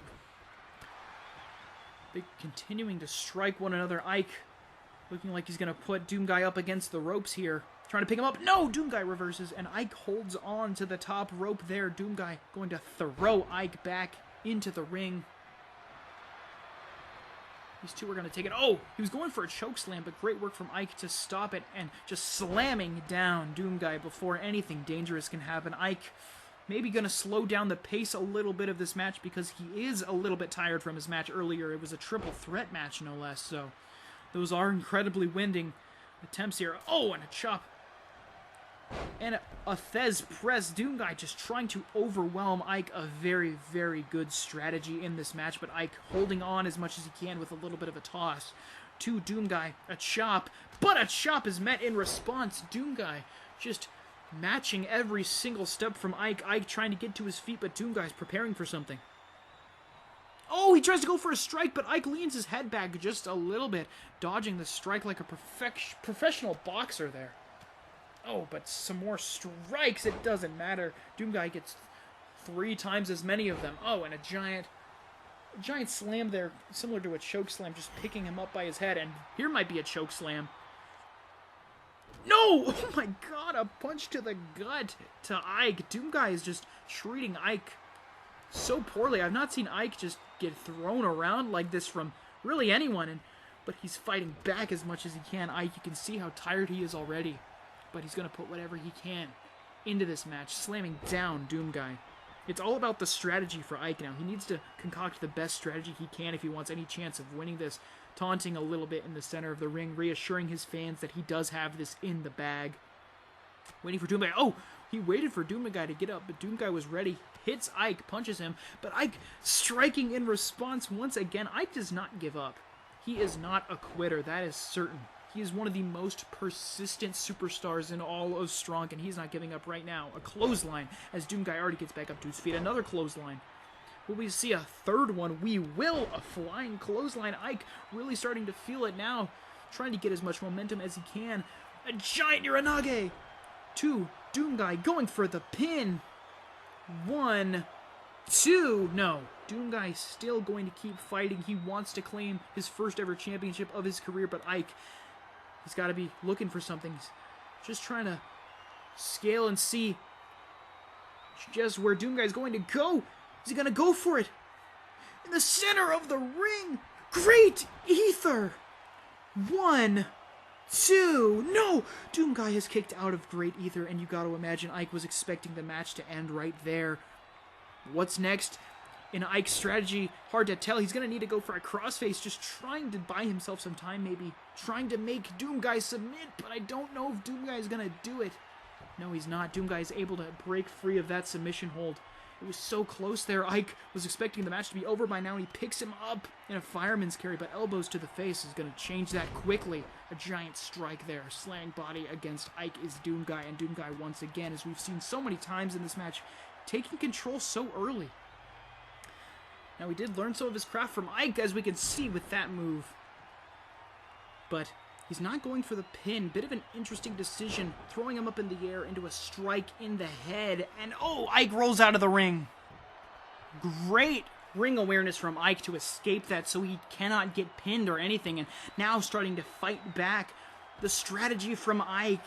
They're continuing to strike one another. Ike looking like he's going to put Doomguy up against the ropes here. Trying to pick him up. No! Doomguy reverses, and Ike holds on to the top rope there. Doomguy going to throw Ike back into the ring. These two are going to take it. Oh! He was going for a chokeslam, but great work from Ike to stop it and just slamming down Doomguy before anything dangerous can happen. Ike maybe going to slow down the pace a little bit of this match because he is a little bit tired from his match earlier. It was a triple threat match, no less, so those are incredibly winding attempts here. Oh, and a chop. And a Thez press. Doomguy just trying to overwhelm Ike. A very, very good strategy in this match, but Ike holding on as much as he can with a little bit of a toss to Doomguy. A chop, but a chop is met in response. Doomguy just matching every single step from Ike. Ike trying to get to his feet, but Doomguy's preparing for something. Oh, he tries to go for a strike, but Ike leans his head back just a little bit, dodging the strike like a professional boxer there. Oh, but some more strikes. It doesn't matter. Doomguy gets 3 times as many of them. Oh, and a giant slam there, similar to a choke slam, just picking him up by his head. And here might be a choke slam. No! Oh my god, a punch to the gut to Ike. Doomguy is just treating Ike so poorly. I've not seen Ike just get thrown around like this from really anyone, but he's fighting back as much as he can. Ike, you can see how tired he is already, but he's going to put whatever he can into this match, slamming down Doomguy. It's all about the strategy for Ike now. He needs to concoct the best strategy he can if he wants any chance of winning this, taunting a little bit in the center of the ring, reassuring his fans that he does have this in the bag. Waiting for Doomguy. Oh, he waited for Doomguy to get up, but Doomguy was ready. Hits Ike, punches him, but Ike striking in response once again. Ike does not give up. He is not a quitter, that is certain. He is one of the most persistent superstars in all of Strong, and he's not giving up right now. A clothesline as Doomguy already gets back up to his feet. Another clothesline. Will we see a third one? We will. A flying clothesline. Ike really starting to feel it now, trying to get as much momentum as he can. A giant Uranage. 2. Doomguy going for the pin. 1, 2. No. Doomguy still going to keep fighting. He wants to claim his first ever championship of his career, but Ike, he's got to be looking for something. He's just trying to scale and see just where Doomguy's going to go. Is he going to go for it? In the center of the ring. Great Ether. 1, 2. No! Doomguy has kicked out of Great Ether, and you got to imagine Ike was expecting the match to end right there. What's next? In Ike's strategy, hard to tell. He's going to need to go for a crossface, just trying to buy himself some time, maybe. Trying to make Doomguy submit, but I don't know if Doomguy is going to do it. No, he's not. Doomguy is able to break free of that submission hold. It was so close there. Ike was expecting the match to be over by now, and he picks him up in a fireman's carry, but elbows to the face is going to change that quickly. A giant strike there. Slang body against Ike is Doomguy, and Doomguy once again, as we've seen so many times in this match, taking control so early. Now, we did learn some of his craft from Ike, as we can see with that move. But he's not going for the pin. Bit of an interesting decision, throwing him up in the air into a strike in the head. And, oh, Ike rolls out of the ring. Great ring awareness from Ike to escape that so he cannot get pinned or anything, and now starting to fight back. The strategy from Ike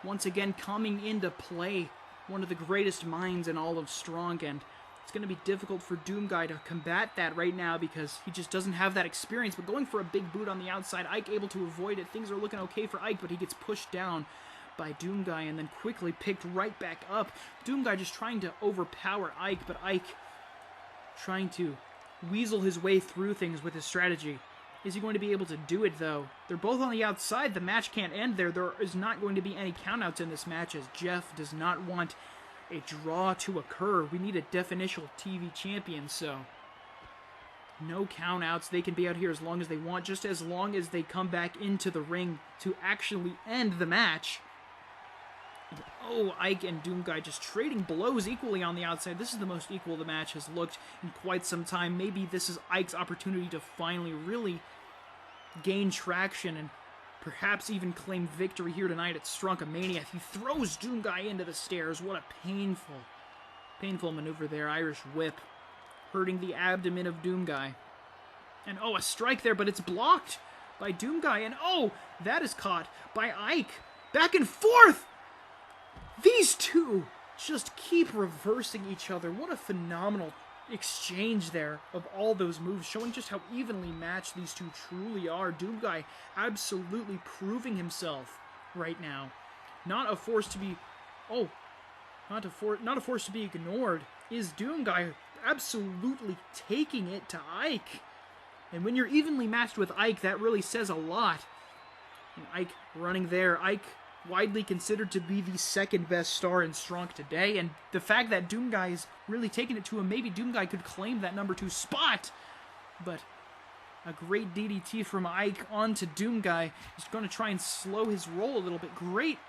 once again coming into play. One of the greatest minds in all of Strong, and it's going to be difficult for Doomguy to combat that right now because he just doesn't have that experience. But going for a big boot on the outside, Ike able to avoid it. Things are looking okay for Ike, but he gets pushed down by Doomguy and then quickly picked right back up. Doomguy just trying to overpower Ike, but Ike trying to weasel his way through things with his strategy. Is he going to be able to do it, though? They're both on the outside. The match can't end there. There is not going to be any countouts in this match, as Jeff does not want a draw to occur. We need a definitional TV champion, so no countouts. They can be out here as long as they want, just as long as they come back into the ring to actually end the match. Oh, Ike and Doomguy just trading blows equally on the outside. This is the most equal the match has looked in quite some time. Maybe this is Ike's opportunity to finally really gain traction and perhaps even claim victory here tonight at Stronkamania. He throws Doomguy into the stairs. What a painful maneuver there. Irish whip hurting the abdomen of Doomguy. And oh, a strike there, but it's blocked by Doomguy. And oh, that is caught by Ike. Back and forth! These two just keep reversing each other. What a phenomenal exchange there of all those moves, showing just how evenly matched these two truly are. Doomguy absolutely proving himself right now. Not a force to be... Oh, not a force to be ignored. Is Doomguy absolutely taking it to Ike? And when you're evenly matched with Ike, that really says a lot. And Ike running there. Ike widely considered to be the second best star in Strong today, and the fact that Doomguy is really taking it to him, maybe Doomguy could claim that number 2 spot, but a great DDT from Ike onto Doomguy is going to try and slow his roll a little bit. Great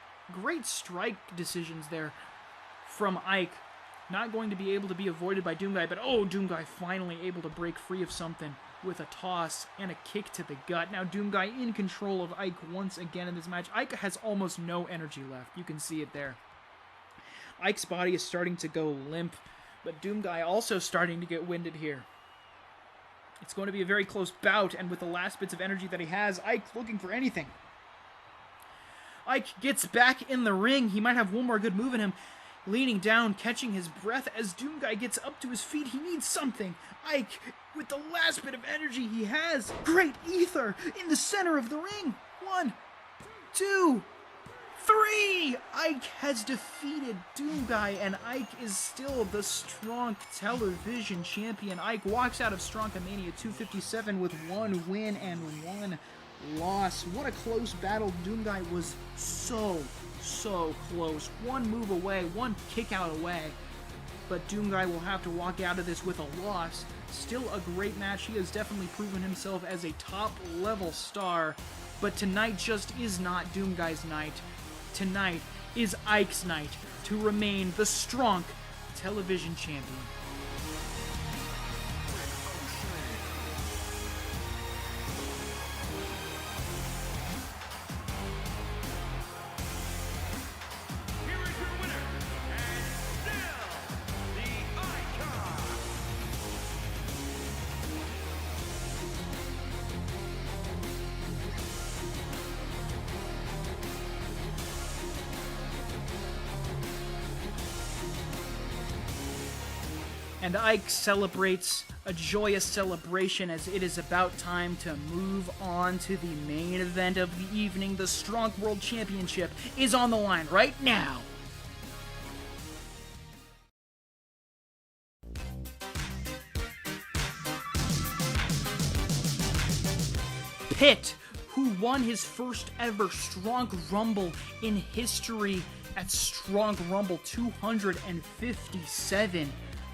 strike decisions there from Ike. Not going to be able to be avoided by Doomguy, but oh, Doomguy finally able to break free of something with a toss and a kick to the gut. Now Doomguy in control of Ike once again in this match. Ike has almost no energy left. You can see it there. Ike's body is starting to go limp, but Doomguy also starting to get winded here. It's going to be a very close bout, and with the last bits of energy that he has, Ike looking for anything. Ike gets back in the ring. He might have one more good move in him. Leaning down, catching his breath as Doomguy gets up to his feet. He needs something. Ike, with the last bit of energy he has. Great ether in the center of the ring. 1, 2, 3. Ike has defeated Doomguy, and Ike is still the Strong Television Champion. Ike walks out of Stronkamania 257 with 1 win and 1 loss. What a close battle. Doomguy was so close. 1 move away, 1 kick out away. But Doomguy will have to walk out of this with a loss. Still a great match. He has definitely proven himself as a top-level star. But tonight just is not Doomguy's night. Tonight is Ike's night to remain the Strong Television Champion. And Ike celebrates a joyous celebration as it is about time to move on to the main event of the evening. The Strong World Championship is on the line right now. Pitt, who won his first ever Strong Rumble in history at Strong Rumble 257.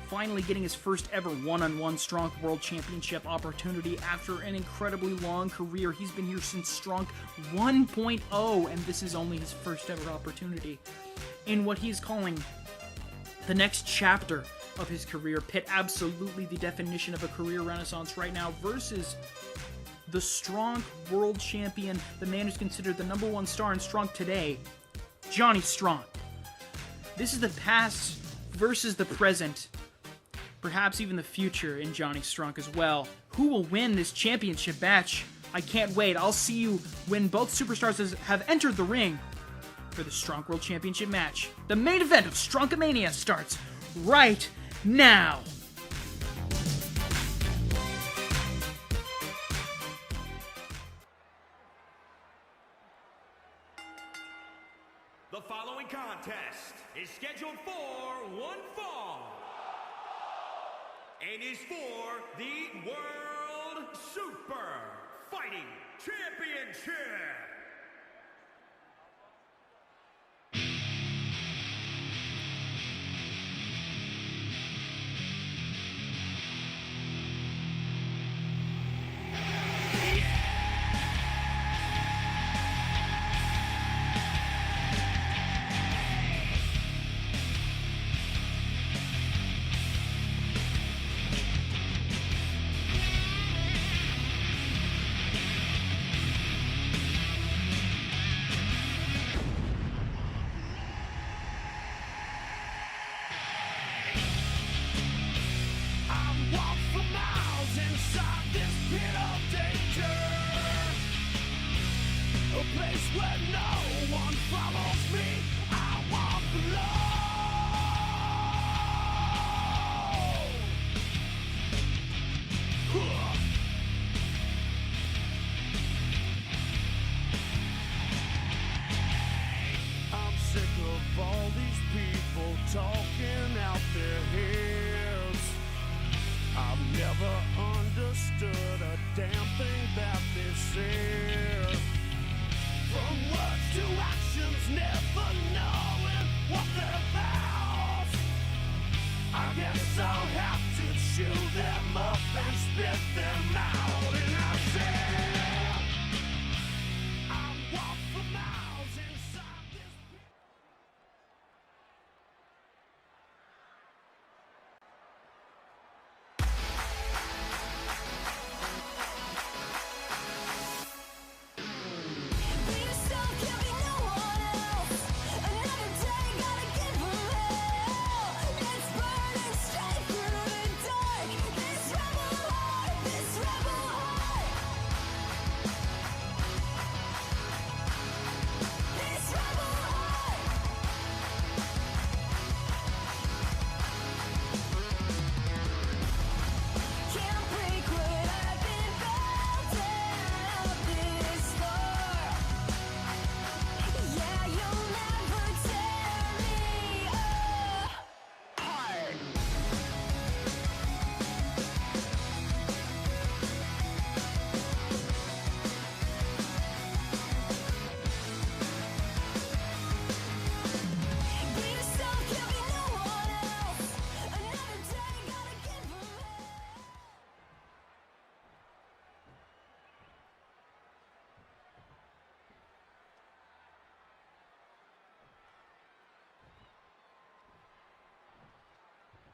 Finally getting his first ever one-on-one Strong World Championship opportunity after an incredibly long career. He's been here since Strong 1.0, and this is only his first ever opportunity in what he's calling the next chapter of his career. Pitt, absolutely the definition of a career renaissance right now, versus the Strong World Champion, the man who's considered the number 1 star in Strong today, Johnny Strong. This is the past versus the present perhaps even the future in Johnny Strunk as well. Who will win this championship match? I can't wait. I'll see you when both superstars have entered the ring for the Strunk World Championship match. The main event of Stronkamania starts right now. The following contest is scheduled for one fall and is for the World Super Fighting Championship. All these people talking out their heads. I've never understood a damn thing that they said. From words to actions, never knowing what they're about. I guess I'll have to chew them up and spit them out. And I said, I walk for miles inside this.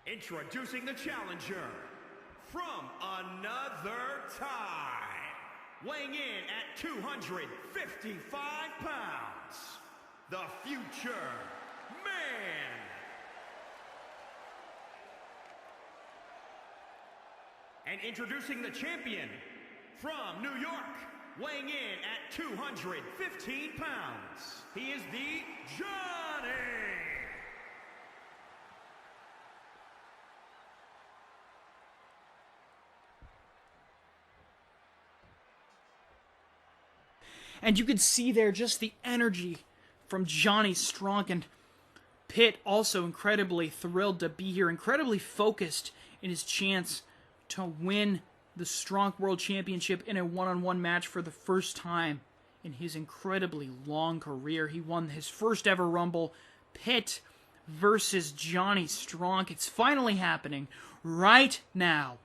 Introducing the challenger from another time, weighing in at 255 pounds, the Future Man. And introducing the champion from New York, weighing in at 215 pounds, he is the Johnny. And you could see there just the energy from Johnny Strunk, and Pitt also incredibly thrilled to be here, incredibly focused in his chance to win the Strunk World Championship in a one-on-one match for the first time in his incredibly long career. He won his first ever Rumble. Pitt versus Johnny Strunk. It's finally happening right now.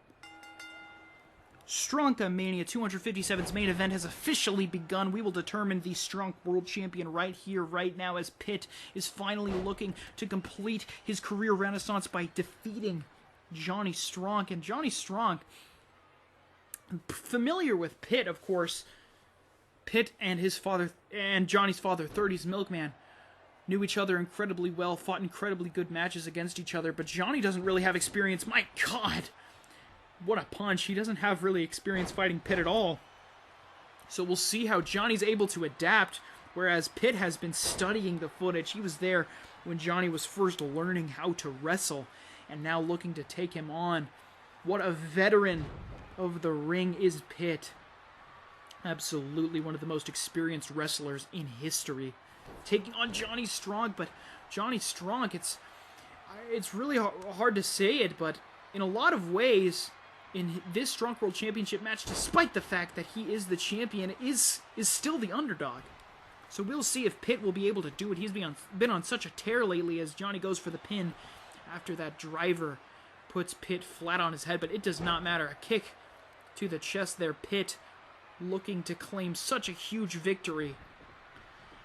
Stronkamania 257's main event has officially begun. We will determine the Strunk World Champion right here, right now, as Pitt is finally looking to complete his career renaissance by defeating Johnny Strunk. And Johnny Strunk, familiar with Pitt, of course, Pitt and his father, and Johnny's father, 30s Milkman, knew each other incredibly well, fought incredibly good matches against each other, but Johnny doesn't really have experience. My God! What a punch. He doesn't have really experience fighting Pitt at all. So we'll see how Johnny's able to adapt, whereas Pitt has been studying the footage. He was there when Johnny was first learning how to wrestle, and now looking to take him on. What a veteran of the ring is Pitt. Absolutely one of the most experienced wrestlers in history. Taking on Johnny Strong, but Johnny Strong, it's really hard to say it, but in a lot of ways, in this Strong World Championship match, despite the fact that he is the champion, is still the underdog. So we'll see if Pitt will be able to do it. He's been on such a tear lately as Johnny goes for the pin after that driver puts Pitt flat on his head, but it does not matter. A kick to the chest there. Pitt looking to claim such a huge victory.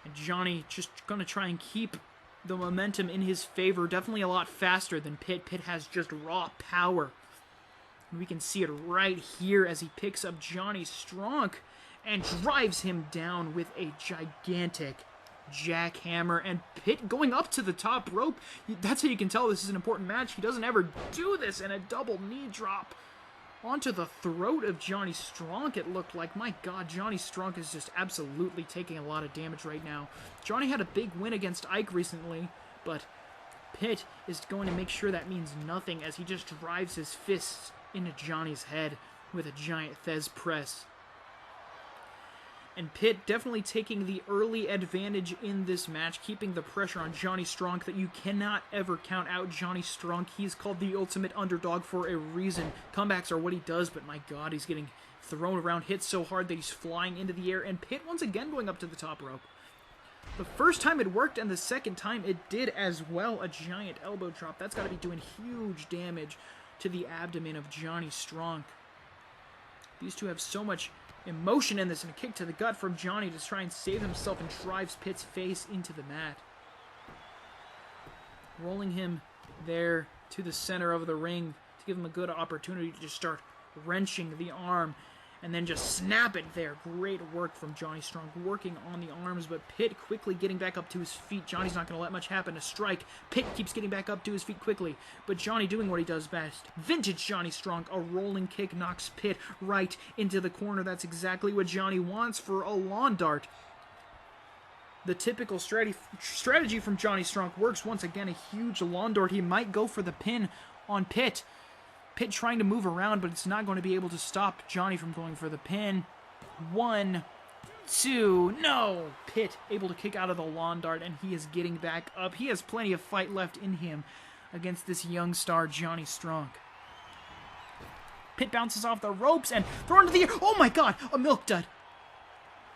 And Johnny just going to try and keep the momentum in his favor. Definitely a lot faster than Pitt. Pitt has just raw power. And we can see it right here as he picks up Johnny Strong and drives him down with a gigantic jackhammer. And Pitt going up to the top rope. That's how you can tell this is an important match. He doesn't ever do this, and a double knee drop onto the throat of Johnny Strong, it looked like. My God, Johnny Strong is just absolutely taking a lot of damage right now. Johnny had a big win against Ike recently, but Pitt is going to make sure that means nothing as he just drives his fists into Johnny's head with a giant Thez press. And Pitt definitely taking the early advantage in this match, keeping the pressure on Johnny Strong that you cannot ever count out. Johnny Strong, he's called the ultimate underdog for a reason. Comebacks are what he does, but my God, he's getting thrown around, hit so hard that he's flying into the air. And Pitt once again going up to the top rope. The first time it worked, and the second time it did as well. A giant elbow drop. That's got to be doing huge damage to the abdomen of Johnny Strong. These two have so much emotion in this, and a kick to the gut from Johnny to try and save himself, and drives Pitt's face into the mat. Rolling him there to the center of the ring to give him a good opportunity to just start wrenching the arm and then just snap it there. Great work from Johnny Strong, working on the arms, but Pitt quickly getting back up to his feet. Johnny's not going to let much happen. A strike. Pitt keeps getting back up to his feet quickly, but Johnny doing what he does best. Vintage Johnny Strong. A rolling kick knocks Pitt right into the corner. That's exactly what Johnny wants for a lawn dart. The typical strategy from Johnny Strong works. Once again, a huge lawn dart. He might go for the pin on Pitt. Pitt trying to move around, but it's not going to be able to stop Johnny from going for the pin. 1, 2, no! Pitt able to kick out of the lawn dart, and he is getting back up. He has plenty of fight left in him against this young star, Johnny Strong. Pitt bounces off the ropes and thrown into the air. Oh my God, a milk dud.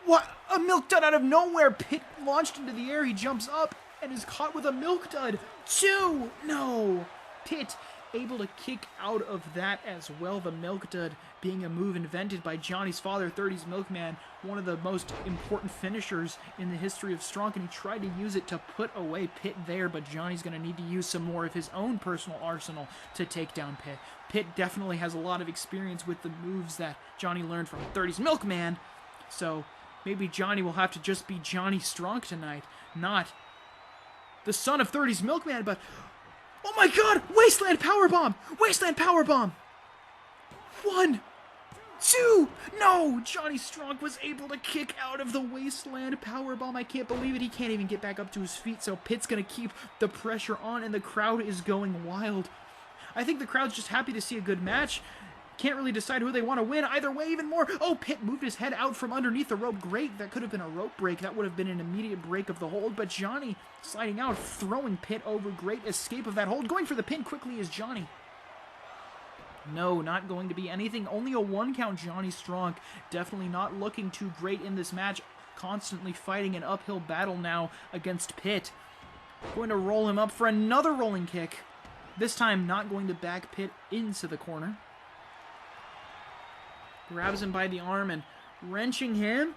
What? A milk dud out of nowhere. Pitt launched into the air. He jumps up and is caught with a milk dud. 2, no! Pitt able to kick out of that as well. The milk dud being a move invented by Johnny's father, 30s Milkman, one of the most important finishers in the history of Strong, and he tried to use it to put away Pitt there, but Johnny's going to need to use some more of his own personal arsenal to take down Pitt. Pitt definitely has a lot of experience with the moves that Johnny learned from 30s Milkman, so maybe Johnny will have to just be Johnny Strong tonight, not the son of 30s Milkman, but oh my God! Wasteland Powerbomb! Wasteland Powerbomb! 1, 2, no! Johnny Strong was able to kick out of the Wasteland Powerbomb. I can't believe it. He can't even get back up to his feet, so Pitt's going to keep the pressure on, and the crowd is going wild. I think the crowd's just happy to see a good match. Can't really decide who they want to win. Either way, even more. Oh, Pitt moved his head out from underneath the rope. Great. That could have been a rope break. That would have been an immediate break of the hold. But Johnny sliding out, throwing Pitt over. Great escape of that hold. Going for the pin quickly is Johnny. No, not going to be anything. Only a 1 count. Johnny Strong definitely not looking too great in this match. Constantly fighting an uphill battle now against Pitt. Going to roll him up for another rolling kick. This time not going to back Pitt into the corner. Grabs him by the arm and wrenching him.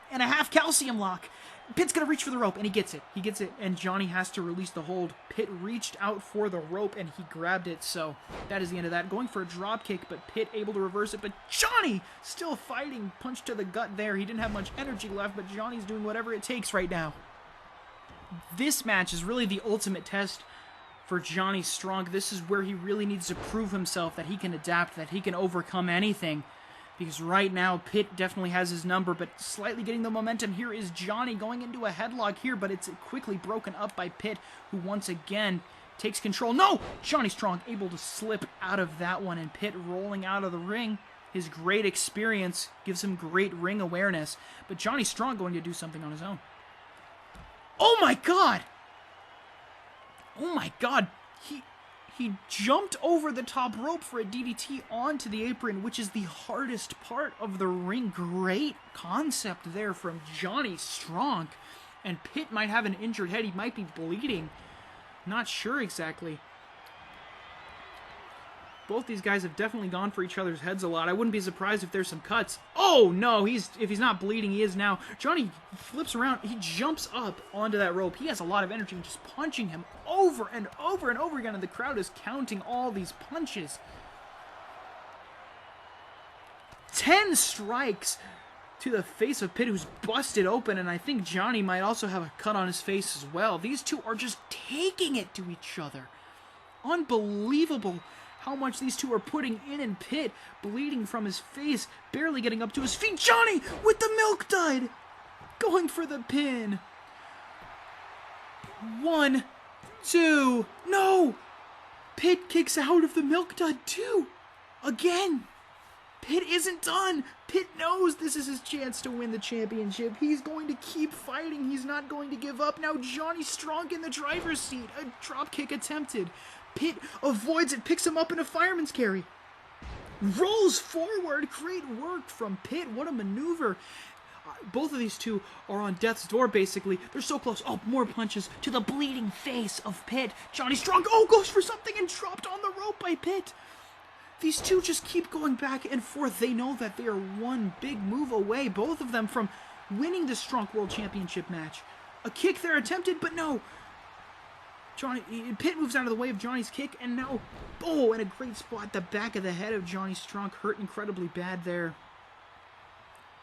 And a half calcium lock. Pitt's going to reach for the rope, and he gets it. He gets it, and Johnny has to release the hold. Pitt reached out for the rope, and he grabbed it, so that is the end of that. Going for a drop kick, but Pitt able to reverse it. But Johnny still fighting. Punch to the gut there. He didn't have much energy left, but Johnny's doing whatever it takes right now. this match is really the ultimate test for Johnny Stronk. This is where he really needs to prove himself, that he can adapt, that he can overcome anything. Because right now, Pitt definitely has his number, but slightly getting the momentum. Here is Johnny going into a headlock here, but it's quickly broken up by Pitt, who once again takes control. No! Johnny Stronk able to slip out of that one, and Pitt rolling out of the ring. His great experience gives him great ring awareness, but Johnny Stronk going to do something on his own. Oh my god! Oh my god! He jumped over the top rope for a DDT onto the apron, which is the hardest part of the ring. Great concept there from Johnny Stronk. And Pitt might have an injured head. He might be bleeding. Not sure exactly. Both these guys have definitely gone for each other's heads a lot. I wouldn't be surprised if there's some cuts. Oh, no, if he's not bleeding, he is now. Johnny flips around. He jumps up onto that rope. He has a lot of energy, just punching him over and over and over again, and the crowd is counting all these punches. 10 strikes to the face of Pitt, who's busted open, and I think Johnny might also have a cut on his face as well. These two are just taking it to each other. Unbelievable how much these two are putting in, and Pitt bleeding from his face, barely getting up to his feet. Johnny with the milk dud, going for the pin. 1, 2, no! Pitt kicks out of the milk dud too. Again. Pitt isn't done. Pitt knows this is his chance to win the championship. He's going to keep fighting. He's not going to give up. Now Johnny Stronk in the driver's seat. A drop kick attempted. Pitt avoids it, picks him up in a fireman's carry. Rolls forward. Great work from Pitt. What a maneuver. Both of these two are on death's door, basically. They're so close. Oh, more punches to the bleeding face of Pitt. Johnny Stronk, goes for something and dropped on the rope by Pitt. These two just keep going back and forth. They know that they are one big move away, both of them, from winning the Stronk World Championship match. A kick there attempted, but no. Pitt moves out of the way of Johnny's kick, and now, and a great spot. The back of the head of Johnny Stronk hurt incredibly bad there.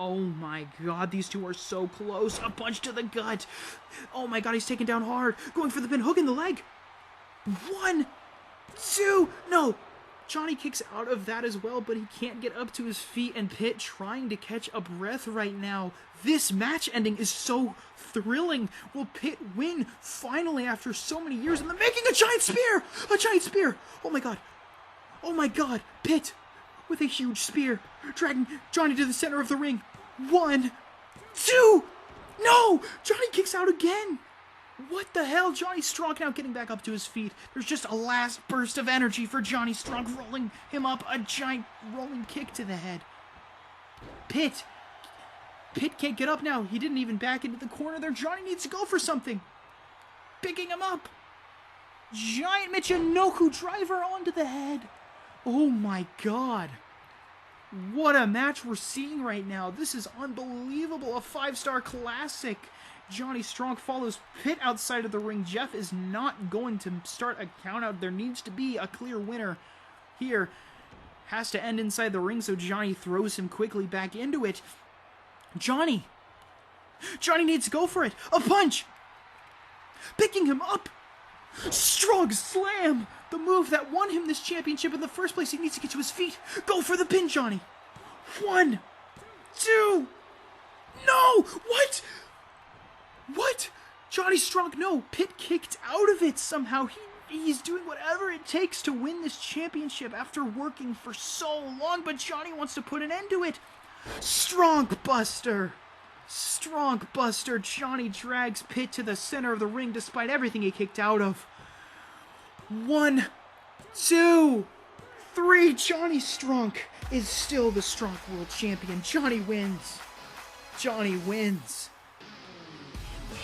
Oh my god, these two are so close. A punch to the gut. Oh my god, he's taken down hard. Going for the pin, hook in the leg. 1, 2, no. Johnny kicks out of that as well, but he can't get up to his feet, and Pitt trying to catch a breath right now. This match ending is so thrilling. Will Pitt win finally after so many years in the making? A giant spear! A giant spear! Oh my god. Oh my god. Pitt with a huge spear, dragging Johnny to the center of the ring. 1, 2, no! Johnny kicks out again. What the hell? Johnny Stronk now getting back up to his feet. There's just a last burst of energy for Johnny Stronk, rolling him up. A giant rolling kick to the head. Pitt can't get up now. He didn't even back into the corner there. Johnny needs to go for something. Picking him up. Giant Michinoku driver onto the head. Oh my god. What a match we're seeing right now. This is unbelievable. A 5-star classic. Johnny Stronk follows Pitt outside of the ring. Jeff is not going to start a countout. There needs to be a clear winner here. Has to end inside the ring, so Johnny throws him quickly back into it. Johnny needs to go for it. A punch. Picking him up. Strong slam. The move that won him this championship in the first place. He needs to get to his feet. Go for the pin, Johnny. 1, 2. No! What? Johnny Stronk, no. Pitt kicked out of it somehow. He's doing whatever it takes to win this championship after working for so long, but Johnny wants to put an end to it. Stronk Buster. Johnny drags Pitt to the center of the ring despite everything he kicked out of. 1, 2, 3. Johnny Stronk is still the Stronk World Champion. Johnny wins.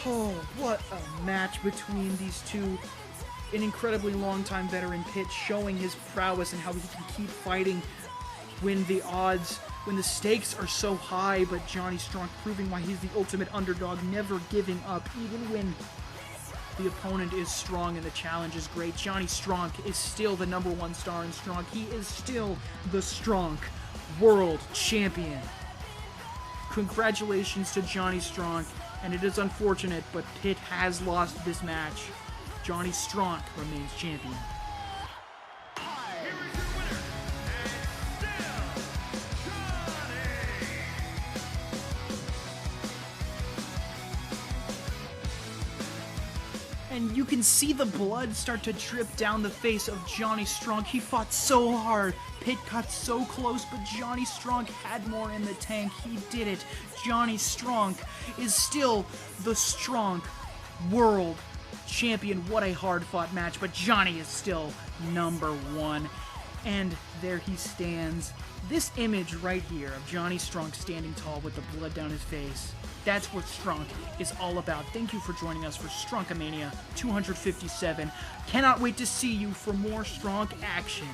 Oh, what a match between these two. An incredibly long-time veteran Pitt showing his prowess and how he can keep fighting when the stakes are so high, but Johnny Stronk proving why he's the ultimate underdog, never giving up, even when the opponent is strong and the challenge is great. Johnny Stronk is still the #1 star in Stronk. He is still the Stronk World Champion. Congratulations to Johnny Strong, and it is unfortunate, but Pitt has lost this match. Johnny Strong remains champion. Here is your winner, and still Johnny. And you can see the blood start to drip down the face of Johnny Strong. He fought so hard. Pitt got so close, but Johnny Strong had more in the tank. He did it. Johnny Strong is still the Strong World Champion. What a hard-fought match, but Johnny is still number one. And there he stands. This image right here of Johnny Strong standing tall with the blood down his face, that's what Strong is all about. Thank you for joining us for Stronkamania 257. Cannot wait to see you for more Strong action.